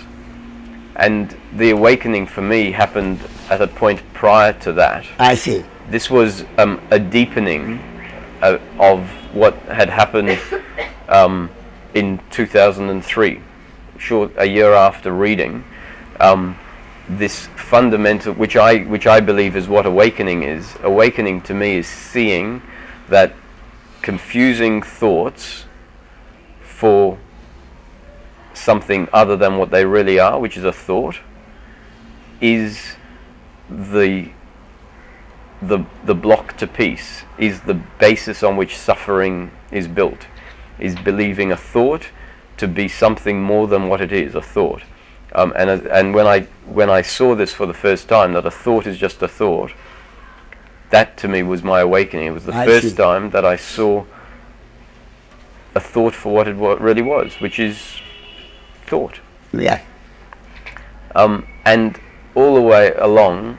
And the awakening for me happened at a point prior to that. I see. This was a deepening of what had happened in 2003, a year after reading. This fundamental, which I believe is what awakening is. Awakening to me is seeing that confusing thoughts for something other than what they really are, which is a thought, is the block to peace, is the basis on which suffering is built. is believing a thought to be something more than what it is, a thought. And when I saw this for the first time, that a thought is just a thought, that to me was my awakening. It was the first time that I saw a thought for what it really was, which is thought. Yeah. And all the way along,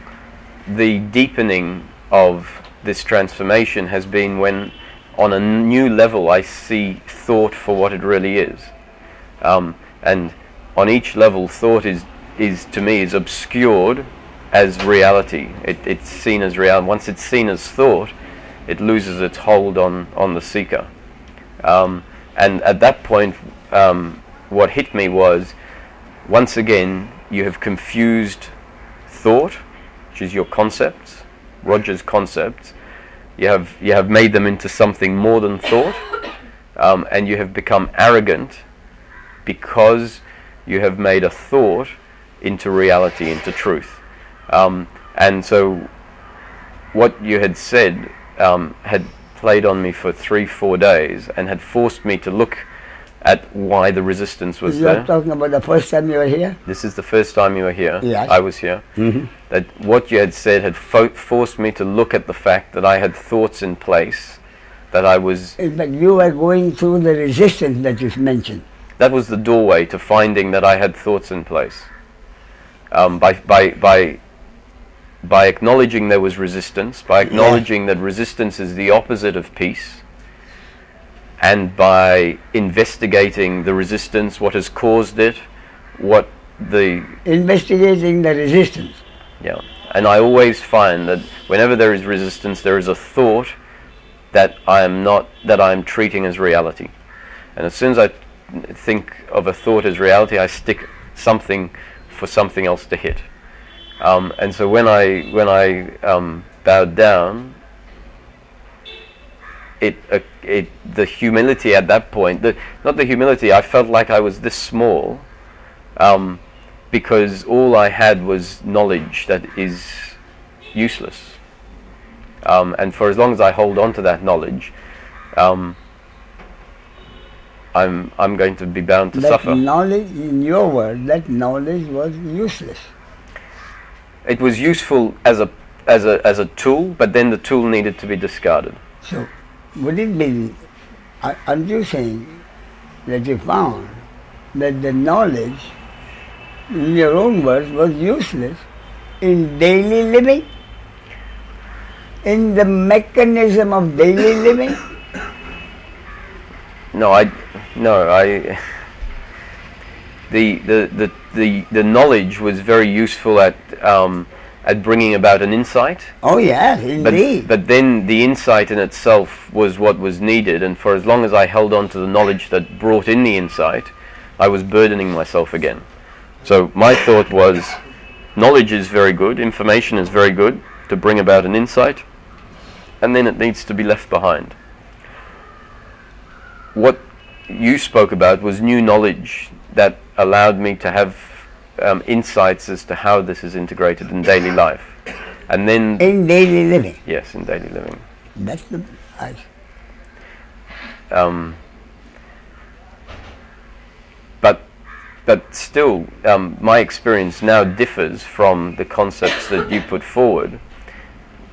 the deepening of this transformation has been when, on a new level, I see thought for what it really is. And on each level, thought is to me is obscured as reality. It's seen as reality. Once it's seen as thought, it loses its hold on the seeker. And at that point, what hit me was, once again, you have confused thought, which is your concepts, Roger's concepts. You have made them into something more than thought, and you have become arrogant because you have made a thought into reality, into truth. And so what you had said had played on me for 3-4 days and had forced me to look at why the resistance was there. You're talking about the first time you were here? This is the first time you were here. Yes. I was here. Mm-hmm. That what you had said had forced me to look at the fact that I had thoughts in place, that I was... In fact, you were going through the resistance that you mentioned. That was the doorway to finding that I had thoughts in place. By acknowledging there was resistance, by acknowledging that resistance is the opposite of peace, and by investigating the resistance, what has caused it, what the... Investigating the resistance. Yeah. And I always find that whenever there is resistance, there is a thought that I am treating as reality. And as soon as I think of a thought as reality, I stick something for something else to hit. And so when I bowed down, the humility at that point, not the humility, I felt like I was this small, because all I had was knowledge that is useless. And for as long as I hold on to that knowledge, I'm going to be bound to suffer. That knowledge, in your word, that knowledge was useless. It was useful as a tool, but then the tool needed to be discarded. So, would it be, aren't you saying that you found that the knowledge, in your own words, was useless in daily living? In the mechanism of daily living? The knowledge was very useful at bringing about an insight. Oh yes, indeed. But then the insight in itself was what was needed, and for as long as I held on to the knowledge that brought in the insight, I was burdening myself again. So my thought was, knowledge is very good, information is very good to bring about an insight, and then it needs to be left behind. What you spoke about was new knowledge that allowed me to have insights as to how this is integrated in daily life. And then... In daily living? Yes, in daily living. That's the... But still, my experience now differs from the concepts that you put forward.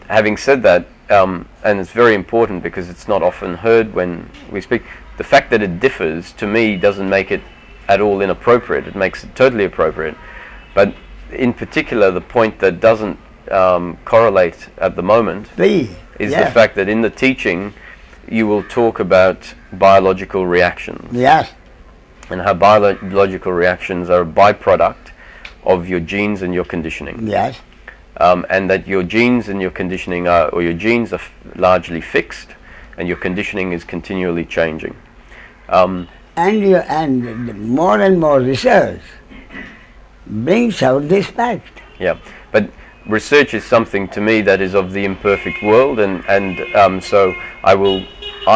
Having said that, and it's very important because it's not often heard when we speak, the fact that it differs, to me, doesn't make it at all inappropriate. It makes it totally appropriate. But in particular, the point that doesn't correlate at the moment is the fact that in the teaching, you will talk about biological reactions. Yes. And how biological reactions are a byproduct of your genes and your conditioning. Yes. And that your genes and your conditioning are largely fixed, and your conditioning is continually changing. And more and more research brings out this fact. Yeah, but research is something to me that is of the imperfect world, and so I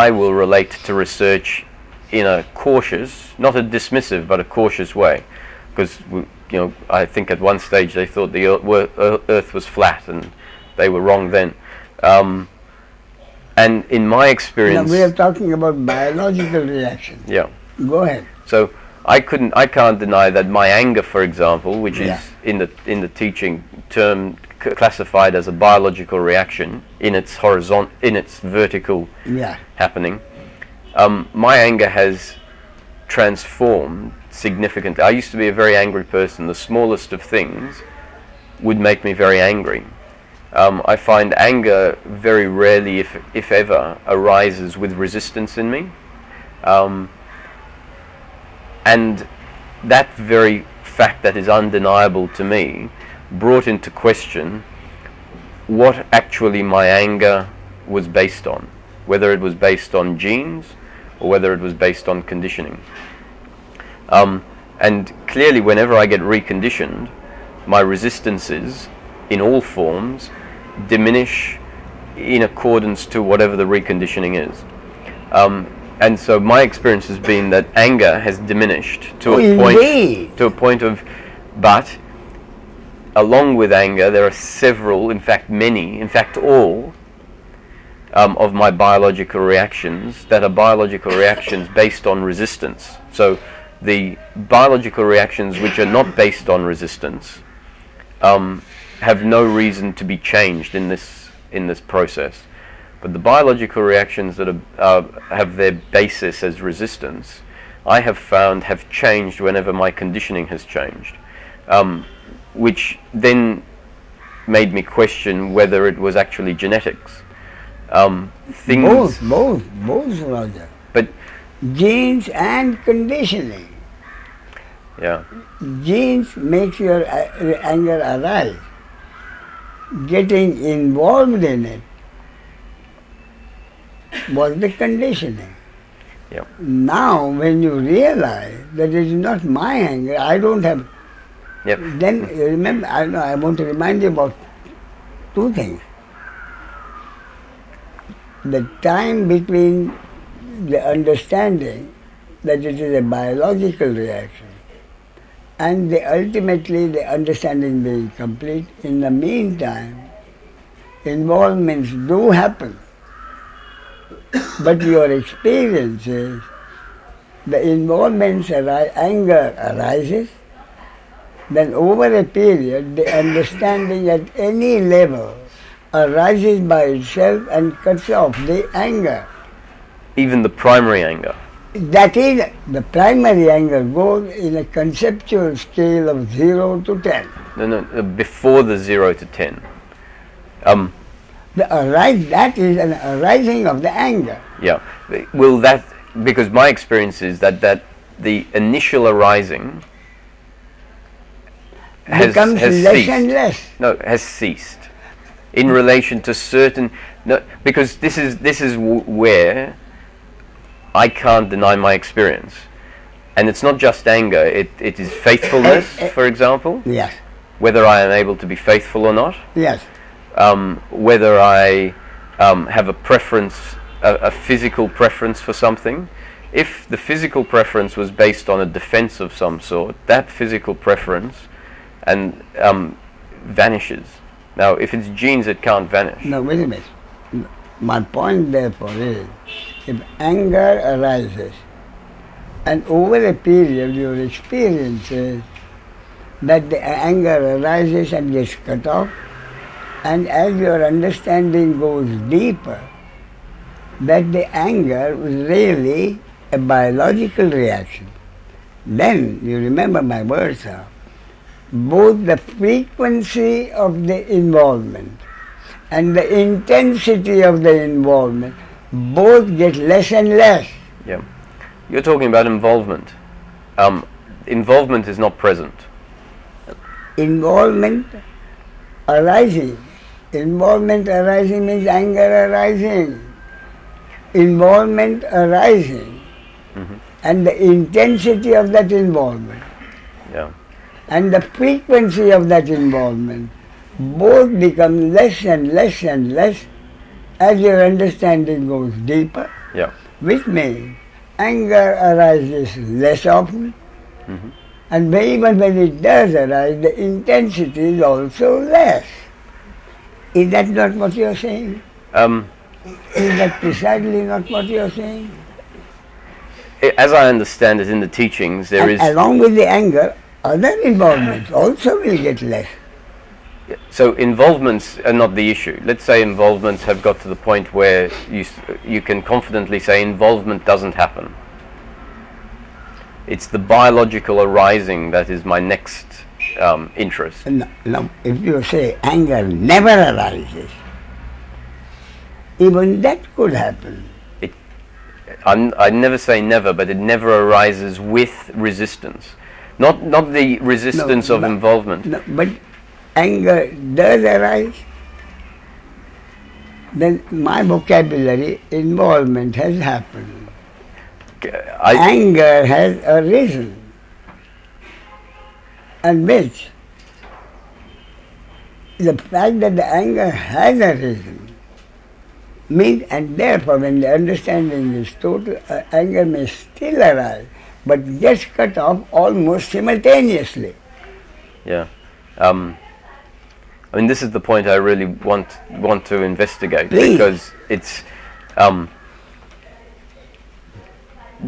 will relate to research in a cautious, not a dismissive, but a cautious way, because I think at one stage they thought the Earth was flat, and they were wrong then. And in my Now experience, we are talking about biological reaction. yeah. Go ahead. So I can't deny that my anger, for example, which Yeah. is in the teaching term classified as a biological reaction in its vertical Yeah. happening, my anger has transformed significantly. I used to be a very angry person. The smallest of things would make me very angry. I find anger very rarely, if ever, arises with resistance in me. And that very fact that is undeniable to me brought into question what actually my anger was based on, whether it was based on genes or whether it was based on conditioning. And clearly whenever I get reconditioned, my resistances in all forms diminish in accordance to whatever the reconditioning is. And so my experience has been that anger has diminished to a point of, but along with anger there are several, in fact many, in fact all of my biological reactions that are biological reactions based on resistance. So the biological reactions which are not based on resistance have no reason to be changed in this process. But the biological reactions that have their basis as resistance, I have found have changed whenever my conditioning has changed, which then made me question whether it was actually genetics. Both, Roger. But genes and conditioning. yeah, Genes makes your anger arise. Getting involved in it was the conditioning. yeah, Now when you realize that it is not my anger, I don't have, yep, then remember, I want to remind you about two things. The time between the understanding that it is a biological reaction and ultimately the understanding being complete. In the meantime, involvements do happen. But your experience is the involvements anger arises, then over a period the understanding at any level arises by itself and cuts off the anger. even the primary anger. That is, the primary anger goes in a conceptual scale of 0 to 10. No, before the 0 to 10. That is an arising of the anger. Yeah. Well, because my experience is that the initial arising Becomes has less ceased. and less. No, has ceased in relation to certain. No, because this is where I can't deny my experience, and it's not just anger. It is faithfulness, for example. Yes. Whether I am able to be faithful or not. Yes. Whether I have a preference, a physical preference for something. If the physical preference was based on a defense of some sort, that physical preference vanishes. Now, if it's genes, it can't vanish. Now, wait a minute. My point, therefore, is if anger arises and over a period your experience is that the anger arises and gets cut off, and as your understanding goes deeper, that the anger was really a biological reaction. Then, you remember my words are, both the frequency of the involvement and the intensity of the involvement both get less and less. Yeah. You're talking about involvement. Involvement is not present. Involvement arising. Involvement arising means anger arising. Involvement arising. Mm-hmm. And the intensity of that involvement. Yeah. And the frequency of that involvement both become less and less and less as your understanding goes deeper. Yeah. Which means anger arises less often, Mm-hmm. and even when it does arise, the intensity is also less. Is that not what you are saying? Is that precisely not what you are saying? As I understand it in the teachings, there is... Along with the anger, other involvements also will get less. So involvements are not the issue. Let's say involvements have got to the point where you can confidently say involvement doesn't happen. It's the biological arising that is my next interest. No, if you say anger never arises, even that could happen. I never say never, but it never arises with resistance. Not the resistance of involvement. No, but anger does arise. Then my vocabulary, involvement has happened. Anger has arisen. And which the fact that the anger has arisen means, and therefore when the understanding is total, anger may still arise, but gets cut off almost simultaneously. Yeah. I mean, this is the point I really want to investigate. Please. Because it's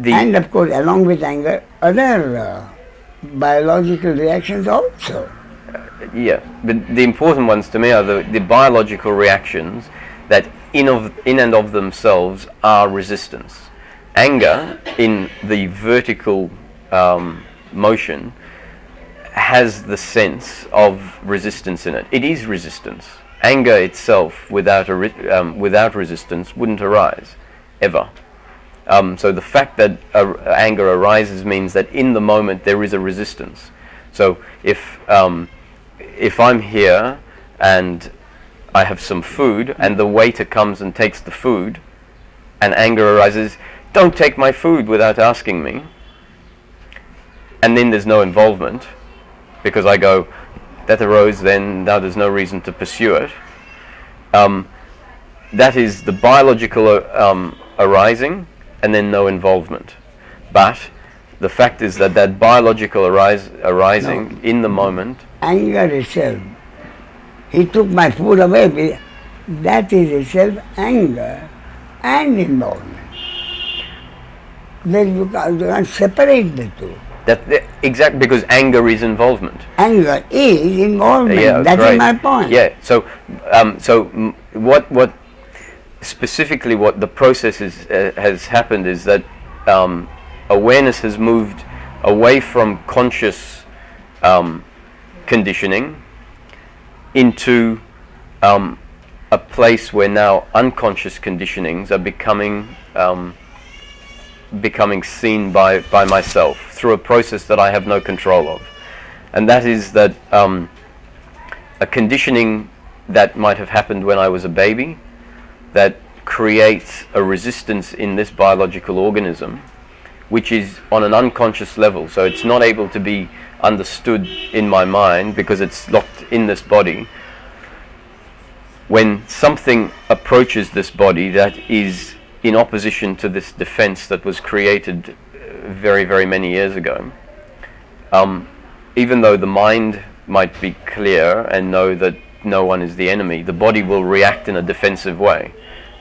and of course, along with anger, other biological reactions also. Yeah, but the important ones to me are the biological reactions that in and of themselves are resistance. Anger in the vertical motion has the sense of resistance in it. It is resistance. Anger itself without resistance wouldn't arise, ever. So the fact that anger arises means that in the moment there is a resistance. So if I'm here and I have some food and the waiter comes and takes the food and anger arises, don't take my food without asking me, and then there's no involvement because I go, that arose, then now there's no reason to pursue it. That is the biological arising and then no involvement. But the fact is that biological arising in the moment... Anger itself, he took my food away, that is itself anger and involvement. Then you can't separate the two. Exactly, because anger is involvement. Anger is involvement. Yeah, that right. is my point. Yeah. So, what specifically what the process has happened is that awareness has moved away from conscious conditioning into a place where now unconscious conditionings are becoming seen by myself through a process that I have no control of. And that is that a conditioning that might have happened when I was a baby that creates a resistance in this biological organism, which is on an unconscious level, so it's not able to be understood in my mind because it's locked in this body. When something approaches this body that is in opposition to this defense that was created very, very many years ago, even though the mind might be clear and know that no one is the enemy, the body will react in a defensive way.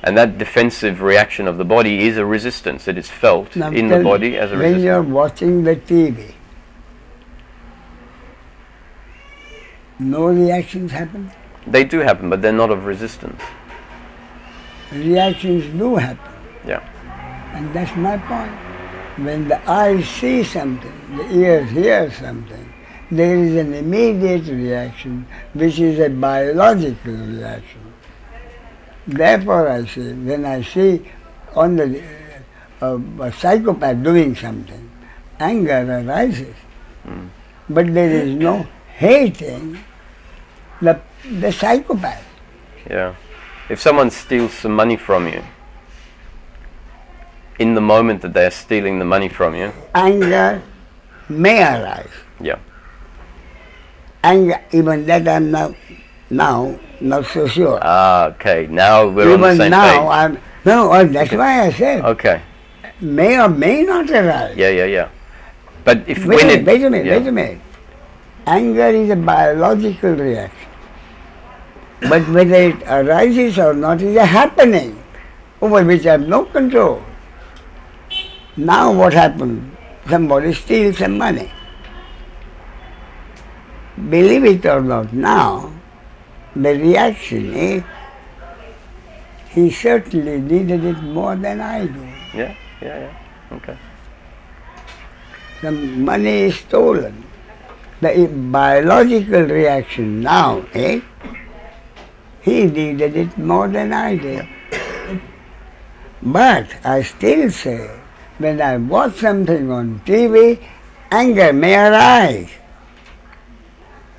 And that defensive reaction of the body is a resistance. It is felt in the body as a resistance. When you're watching the TV, no reactions happen? They do happen, but they're not of resistance. Reactions do happen. Yeah. And that's my point. When the eyes see something, the ears hear something, there is an immediate reaction, which is a biological reaction. Therefore I say, when I see on the a psychopath doing something, anger arises. But there is no hating the psychopath. Yeah. If someone steals some money from you, in the moment that they are stealing the money from you, anger may arise. Yeah. Anger, even that I'm now not so sure. Ah, okay. Now we're on the same page. That's why I said. Okay. May or may not arise. Yeah. But if wait a minute. Anger is a biological reaction. But whether it arises or not is a happening. over which I have no control. Now what happened? Somebody steals some money. Believe it or not, now the reaction is he certainly needed it more than I do. Yeah. Okay. The money is stolen. The biological reaction now is he needed it more than I did. But I still say, when I watch something on TV, anger may arise,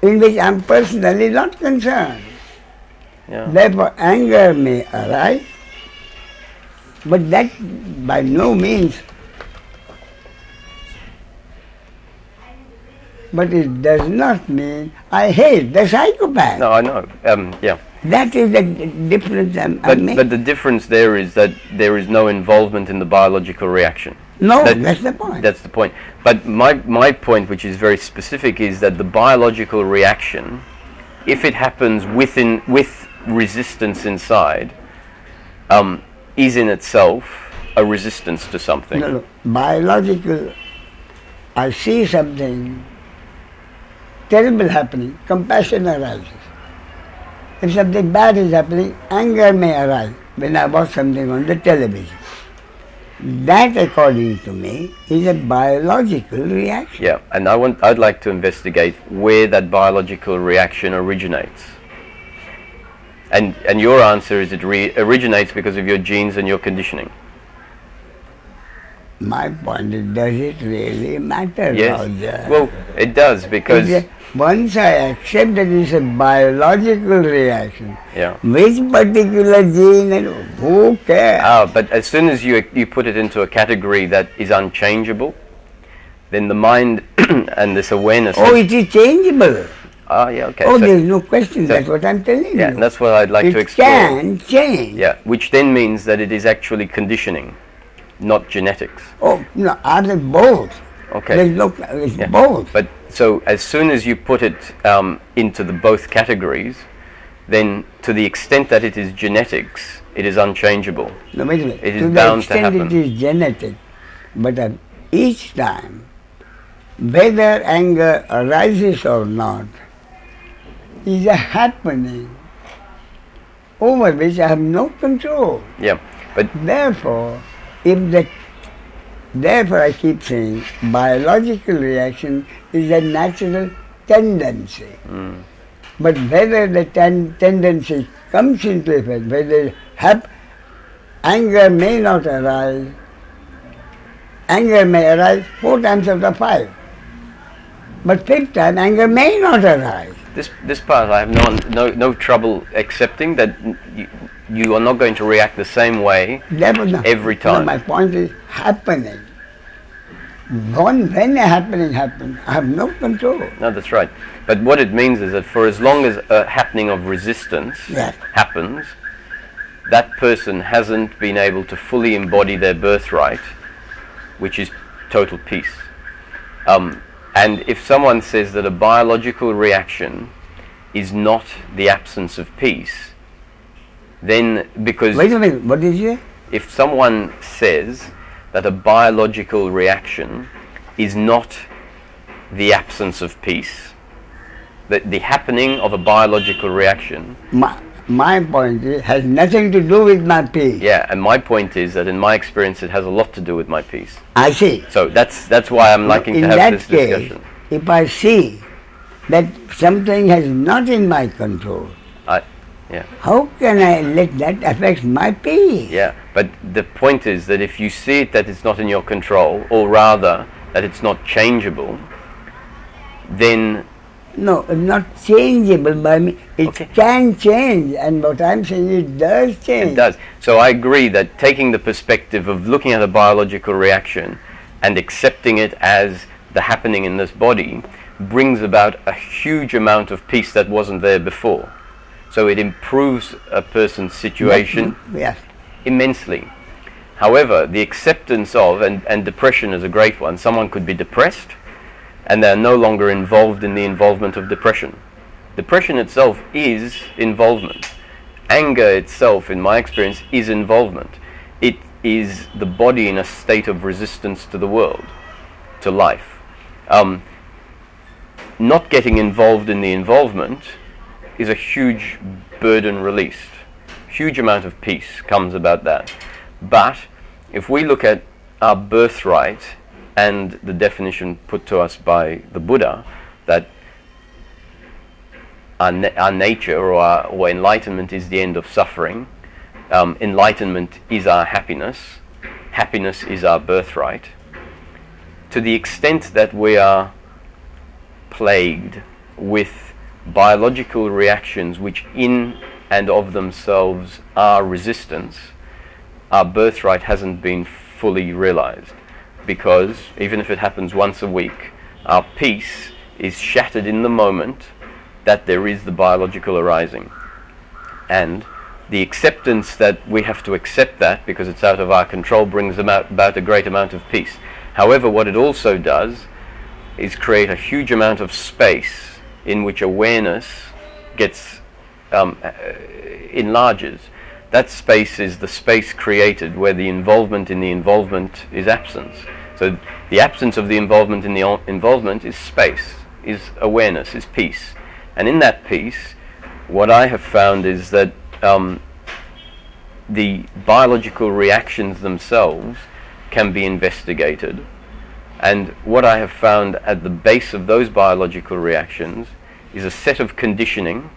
in which I am personally not concerned. Yeah. Therefore, anger may arise, but that by no means, but it does not mean I hate the psychopath. No, I know. Yeah. That is the difference I make. But the difference there is that there is no involvement in the biological reaction. No, that's the point. That's the point. But my point, which is very specific, is that the biological reaction, if it happens with resistance inside, is in itself a resistance to something. No, biological, I see something terrible happening, compassion arises. If something bad is happening, anger may arise when I watch something on the television. That, according to me, is a biological reaction. Yeah, and I'd like to investigate where that biological reaction originates. And your answer is it originates because of your genes and your conditioning. My point is, does it really matter? Yes. Well, it does, because once I accept that it's a biological reaction, yeah. Which particular gene and who cares? But as soon as you put it into a category that is unchangeable, then the mind and this awareness. Oh, it is changeable. Yeah, okay. Oh, there's no question. That's what I'm telling you. Yeah, and that's what I'd like to explore. It can change. Yeah, which then means that it is actually conditioning, not genetics. Oh, no, are they both? Okay. There's no, it's both. But so as soon as you put it into the both categories, then to the extent that it is genetics, it is unchangeable. No, wait a minute. It is bound to happen. To the extent it is genetic, but each time, whether anger arises or not, is a happening over which I have no control. Yeah, but therefore I keep saying biological reaction is a natural tendency. But whether the tendency comes into effect, whether anger may not arise, anger may arise 4 times out of 5. But 5th time, anger may not arise. This part I have no trouble accepting, that you are not going to react the same way every time. No, my point is happening. When a happening happens, I have no control. No, that's right. But what it means is that for as long as a happening of resistance happens, that person hasn't been able to fully embody their birthright, which is total peace. And if someone says that a biological reaction is not the absence of peace, then because... Wait a minute, what did you say? If someone says that a biological reaction is not the absence of peace, that the happening of a biological reaction... My point is, has nothing to do with my peace. Yeah, and my point is that in my experience it has a lot to do with my peace. I see. So that's why I'm liking to have this discussion. In that case, if I see that something has not in my control, how can I let that affect my peace? Yeah, but the point is that if you see it that it's not in your control, or rather that it's not changeable, then... No, not changeable by me. It can change, and what I'm saying, it does change. It does. So I agree that taking the perspective of looking at a biological reaction and accepting it as the happening in this body brings about a huge amount of peace that wasn't there before. So it improves a person's situation immensely. However, the acceptance of, and depression is a great one, someone could be depressed and they're no longer involved in the involvement of depression. Depression itself is involvement. Anger itself, in my experience, is involvement. it is the body in a state of resistance to the world, to life. Not getting involved in the involvement is a huge burden released. Huge amount of peace comes about that. But if we look at our birthright and the definition put to us by the Buddha, that our nature or enlightenment is the end of suffering, enlightenment is our happiness, happiness is our birthright. To the extent that we are plagued with biological reactions which in and of themselves are resistance, our birthright hasn't been fully realized, because even if it happens once a week, our peace is shattered in the moment that there is the biological arising. And the acceptance that we have to accept that because it's out of our control brings about a great amount of peace. However, what it also does is create a huge amount of space in which awareness gets enlarges. That space is the space created where the involvement in the involvement is absence. So the absence of the involvement in the involvement is space, is awareness, is peace. And in that peace, what I have found is that the biological reactions themselves can be investigated. And what I have found at the base of those biological reactions is a set of conditioning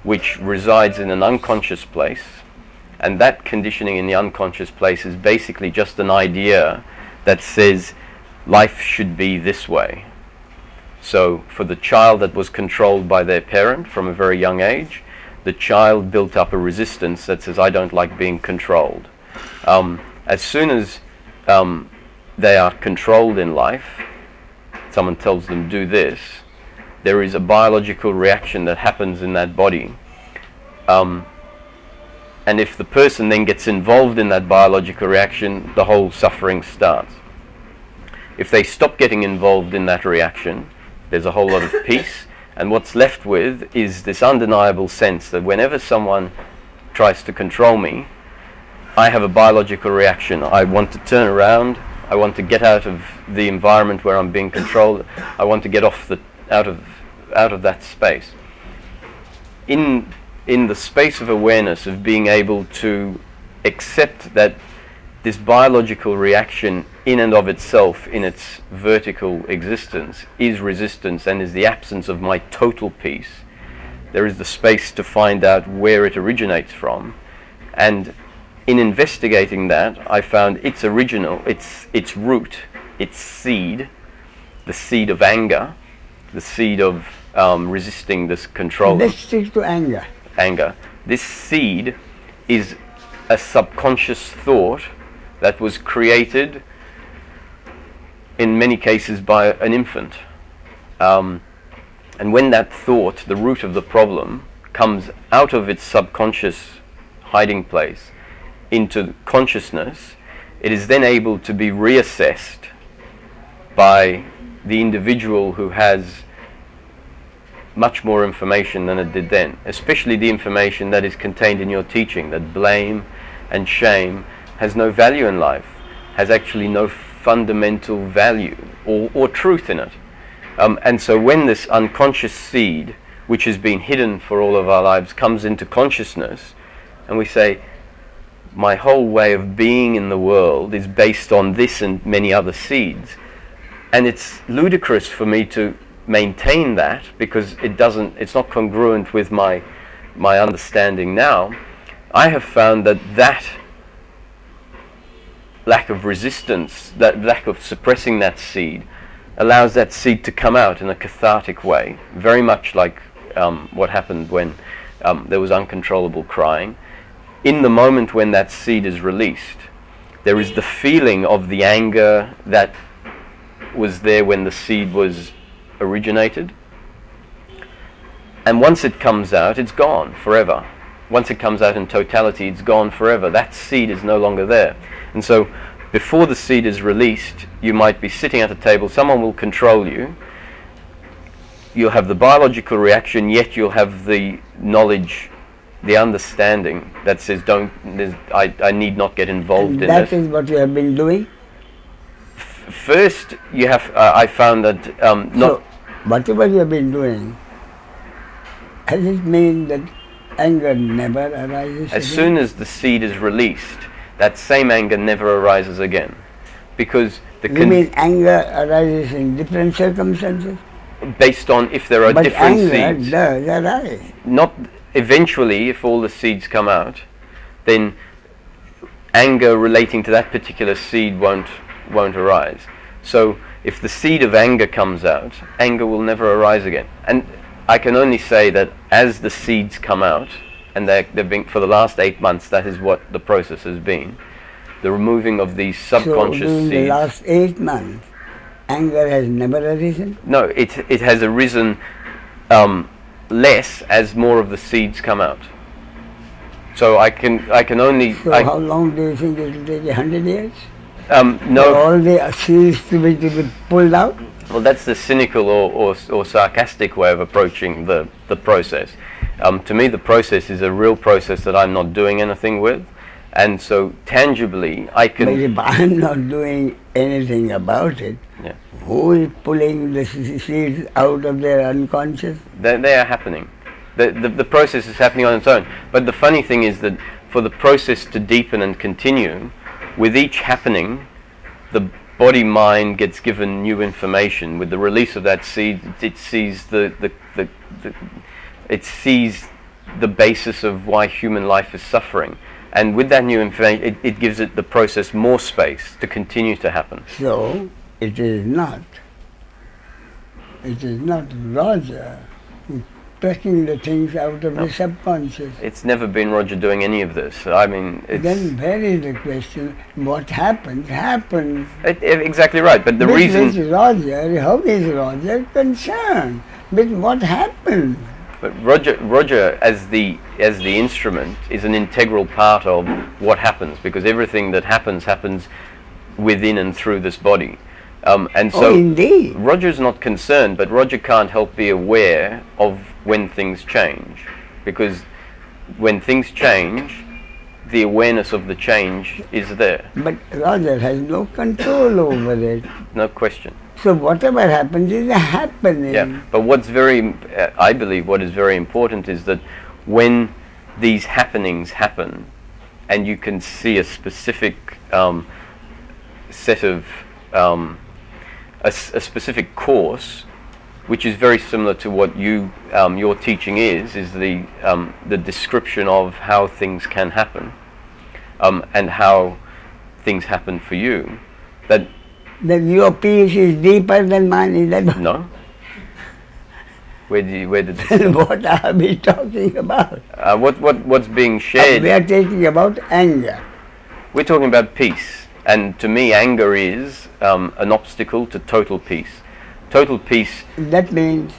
which resides in an unconscious place. And that conditioning in the unconscious place is basically just an idea that says life should be this way. So for the child that was controlled by their parent from a very young age, the child built up a resistance that says, I don't like being controlled. As soon as they are controlled in life, someone tells them do this, there is a biological reaction that happens in that body. And if the person then gets involved in that biological reaction, the whole suffering starts. If they stop getting involved in that reaction, there's a whole lot of peace, and what's left with is this undeniable sense that whenever someone tries to control me, I have a biological reaction. I want to turn around, I want to get out of the environment where I'm being controlled, I want to get off out of that space. In the space of awareness, of being able to accept that this biological reaction in and of itself, in its vertical existence, is resistance and is the absence of my total peace, there is the space to find out where it originates from. And in investigating that, I found its original, its root, its seed, the seed of anger, the seed of resisting this control. Let's stick to anger. Anger. This seed is a subconscious thought that was created in many cases by an infant. And when that thought, the root of the problem, comes out of its subconscious hiding place into consciousness, it is then able to be reassessed by the individual who has much more information than it did then, especially the information that is contained in your teaching, that blame and shame has no value in life, has actually no fundamental value or truth in it. And so when this unconscious seed, which has been hidden for all of our lives, comes into consciousness, and we say, my whole way of being in the world is based on this and many other seeds, and it's ludicrous for me to maintain that because it's not congruent with my understanding now. I have found that lack of resistance, that lack of suppressing that seed, allows that seed to come out in a cathartic way, very much like what happened when there was uncontrollable crying. In the moment when that seed is released, there is the feeling of the anger that was there when the seed was originated, and once it comes out, it's gone forever. Once it comes out in totality, it's gone forever. That seed is no longer there. And so before the seed is released, you might be sitting at a table, someone will control you, you'll have the biological reaction, yet you'll have the knowledge the understanding that says I need not get involved and in that this. is what you have been doing? First, you have. I found that not. So, whatever you have been doing, has it mean that anger never arises As again? soon as the seed is released, that same anger never arises again, because You mean anger arises in different circumstances? based on if there are But different anger seeds. does arise. Not eventually, if all the seeds come out, then anger relating to that particular seed won't arise. So if the seed of anger comes out, anger will never arise again. And I can only say that as the seeds come out, and they've been for the last 8 months, that is what the process has been. The removing of these subconscious So, in seeds. the last 8 months, anger has never arisen? No, it has arisen less as more of the seeds come out. So I can only. So how long do you think it will take? 100 years? No. For all the seeds to be pulled out? Well, that's the cynical or sarcastic way of approaching the process. To me, the process is a real process that I'm not doing anything with, and so tangibly I can. But if I'm not doing anything about it, Yeah. who is pulling the seeds out of their unconscious? They are happening. The process is happening on its own. But the funny thing is that for the process to deepen and continue, with each happening, the body-mind gets given new information. With the release of that seed, it sees it sees the basis of why human life is suffering. And with that new information, it gives it the process more space to continue to happen. So it is not Roger plucking the things out of the subconscious. It's never been Roger doing any of this. I mean, it's Then where is the question? What happens, happens. exactly right. But the With reason. which Roger, how is Roger concerned with what happens? But Roger as the instrument is an integral part of what happens, because everything that happens within and through this body. And so indeed. Roger's not concerned, but Roger can't help be aware of when things change, because when things change, the awareness of the change is there. But Roger has no control over it. No question. So whatever happens is happening. Yeah, but I believe what is very important is that when these happenings happen, and you can see a specific set of a specific course, which is very similar to what your teaching is the description of how things can happen, and how things happen for you. That your peace is deeper than mine, is that? No. Where did this? What are we talking about? What's being shared? We are talking about anger. We're talking about peace, and to me, anger is an obstacle to total peace. Total peace. That means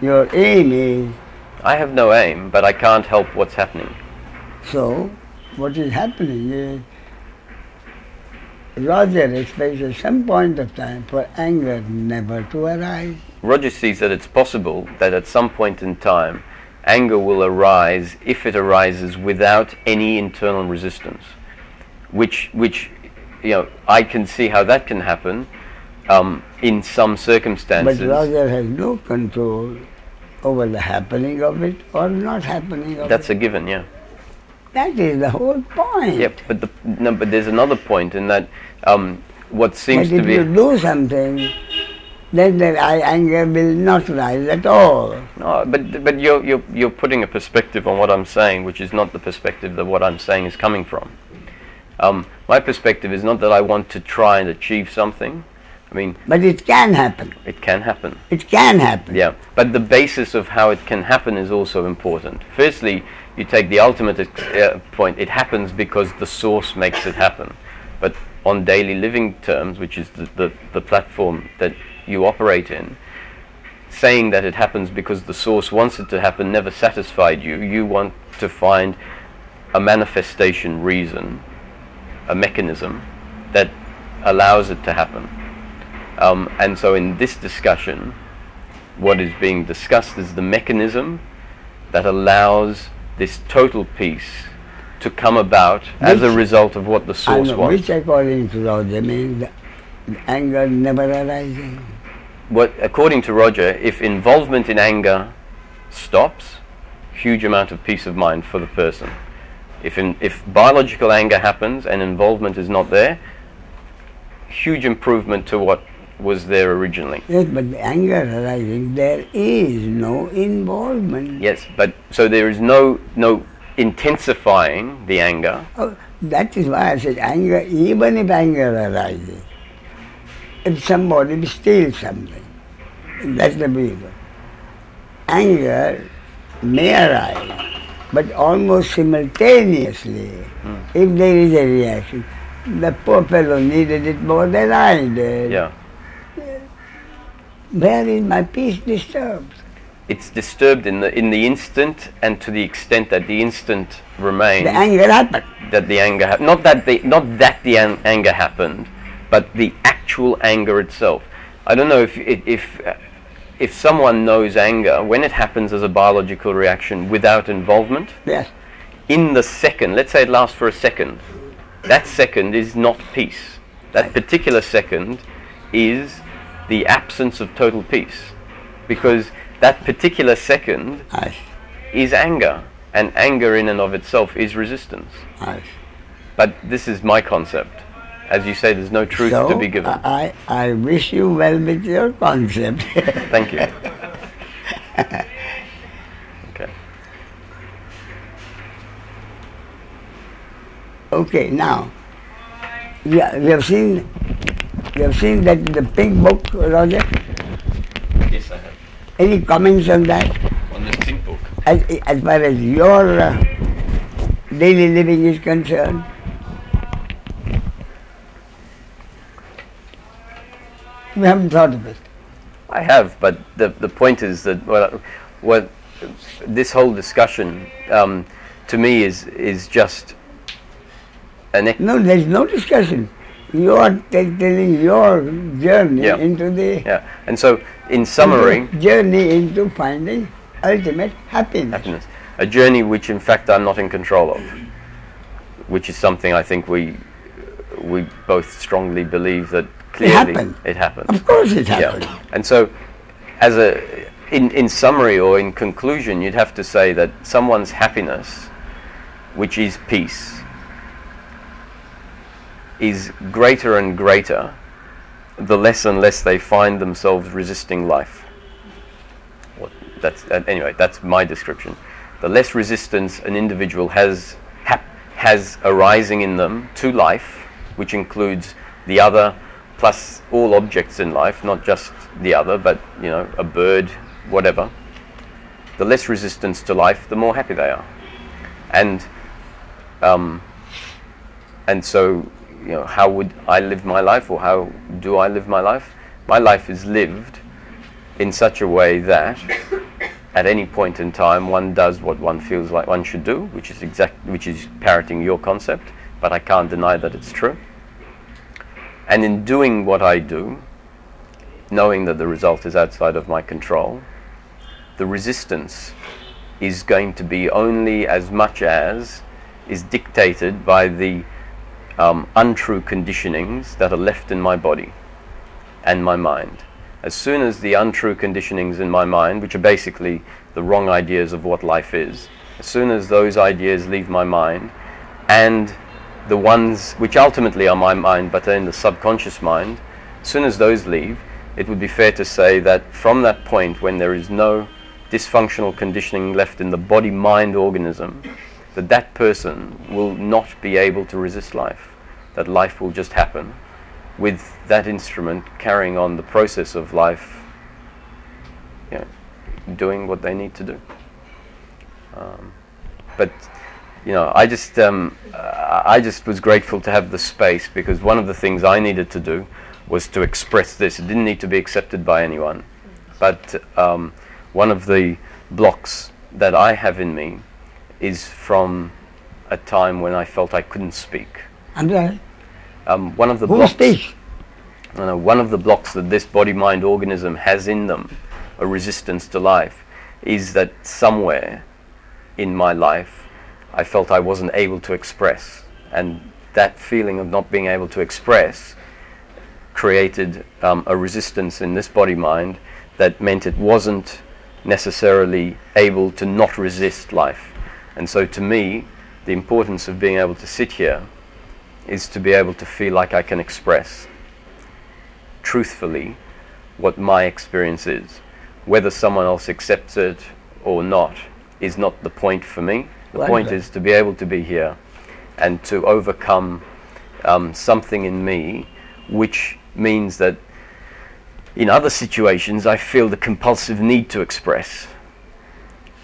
your aim is. I have no aim, but I can't help what's happening. So, what is happening is Roger expects at some point of time for anger never to arise. Roger sees that it's possible that at some point in time, anger will arise if it arises without any internal resistance, which I can see how that can happen in some circumstances. But Roger has no control over the happening of it or not happening of it. That's a given, yeah. That is the whole point. Yep, but there's another point in that what seems but to be. if you do something, then that anger will not rise at all. No, but you're putting a perspective on what I'm saying, which is not the perspective that what I'm saying is coming from. My perspective is not that I want to try and achieve something. I mean. But it can happen. It can happen. It can happen. Yeah, but the basis of how it can happen is also important. Firstly, you take the ultimate point. It happens because the source makes it happen. But on daily living terms, which is the platform that you operate in, saying that it happens because the source wants it to happen never satisfied you. You want to find a manifestation reason, a mechanism that allows it to happen. And so in this discussion, what is being discussed is the mechanism that allows this total peace to come about as a result of what the source wants. Which according to Roger means anger never arising. What, according to Roger, if involvement in anger stops, huge amount of peace of mind for the person. If biological anger happens and involvement is not there, huge improvement to what was there originally. Yes, but the anger arising, there is no involvement. Yes, but so there is no intensifying the anger. Oh, that is why I said anger, even if anger arises, if somebody steals something, that's the reason. Anger may arise, but almost simultaneously, if there is a reaction, the poor fellow needed it more than I did. Yeah. Where is my peace disturbed? It's disturbed in the instant, and to the extent that the instant remains. The anger happened. That the anger not that the anger happened, but the actual anger itself. I don't know if someone knows anger when it happens as a biological reaction without involvement. Yes. In the second, let's say it lasts for a second. That second is not peace. That particular second is the absence of total peace, because that particular second is anger, and anger in and of itself is resistance. But this is my concept. As you say, there's no truth to be given. I wish you well with your concept. Thank you. Okay. Okay, now, yeah, we have seen that the pink book, Roger. Yes, I have. Any comments on that? On the pink book. As far as your daily living is concerned? You haven't thought of it. I have, but the point is that what this whole discussion to me is just no, there's no discussion. You are telling your journey into the and so in summary, journey into finding ultimate happiness. A journey which in fact I'm not in control of, which is something I think we both strongly believe that clearly it happened. Of course it happened. Yeah. And so as in summary or in conclusion, you'd have to say that someone's happiness, which is peace, is greater and greater the less and less they find themselves resisting life. Anyway, that's my description. The less resistance an individual has arising in them to life, which includes the other plus all objects in life, not just the other, but a bird, whatever. The less resistance to life, the more happy they are. And so how would I live my life, or how do I live my life? My life is lived in such a way that at any point in time one does what one feels like one should do, which is parroting your concept, but I can't deny that it's true. And in doing what I do, knowing that the result is outside of my control, the resistance is going to be only as much as is dictated by the untrue conditionings that are left in my body and my mind. As soon as the untrue conditionings in my mind, which are basically the wrong ideas of what life is, as soon as those ideas leave my mind, and the ones which ultimately are my mind but are in the subconscious mind, as soon as those leave, it would be fair to say that from that point when there is no dysfunctional conditioning left in the body-mind organism, that person will not be able to resist life. That life will just happen with that instrument carrying on the process of life, doing what they need to do. But I just was grateful to have the space, because one of the things I needed to do was to express this. It didn't need to be accepted by anyone, but one of the blocks that I have in me is from a time when I felt I couldn't speak. I'm sorry. One of the blocks. One of the blocks that this body-mind organism has in them, a resistance to life, is that somewhere in my life, I felt I wasn't able to express. And that feeling of not being able to express created a resistance in this body-mind that meant it wasn't necessarily able to not resist life. And so to me, the importance of being able to sit here is to be able to feel like I can express truthfully what my experience is. Whether someone else accepts it or not is not the point for me. The point is to be able to be here and to overcome something in me which means that in other situations I feel the compulsive need to express.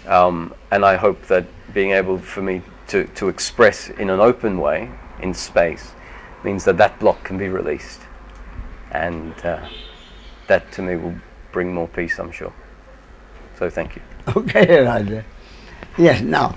And I hope that being able for me to express in an open way, in space, means that that block can be released. And that to me will bring more peace, I'm sure. So thank you. Okay, Raja. Yes, now.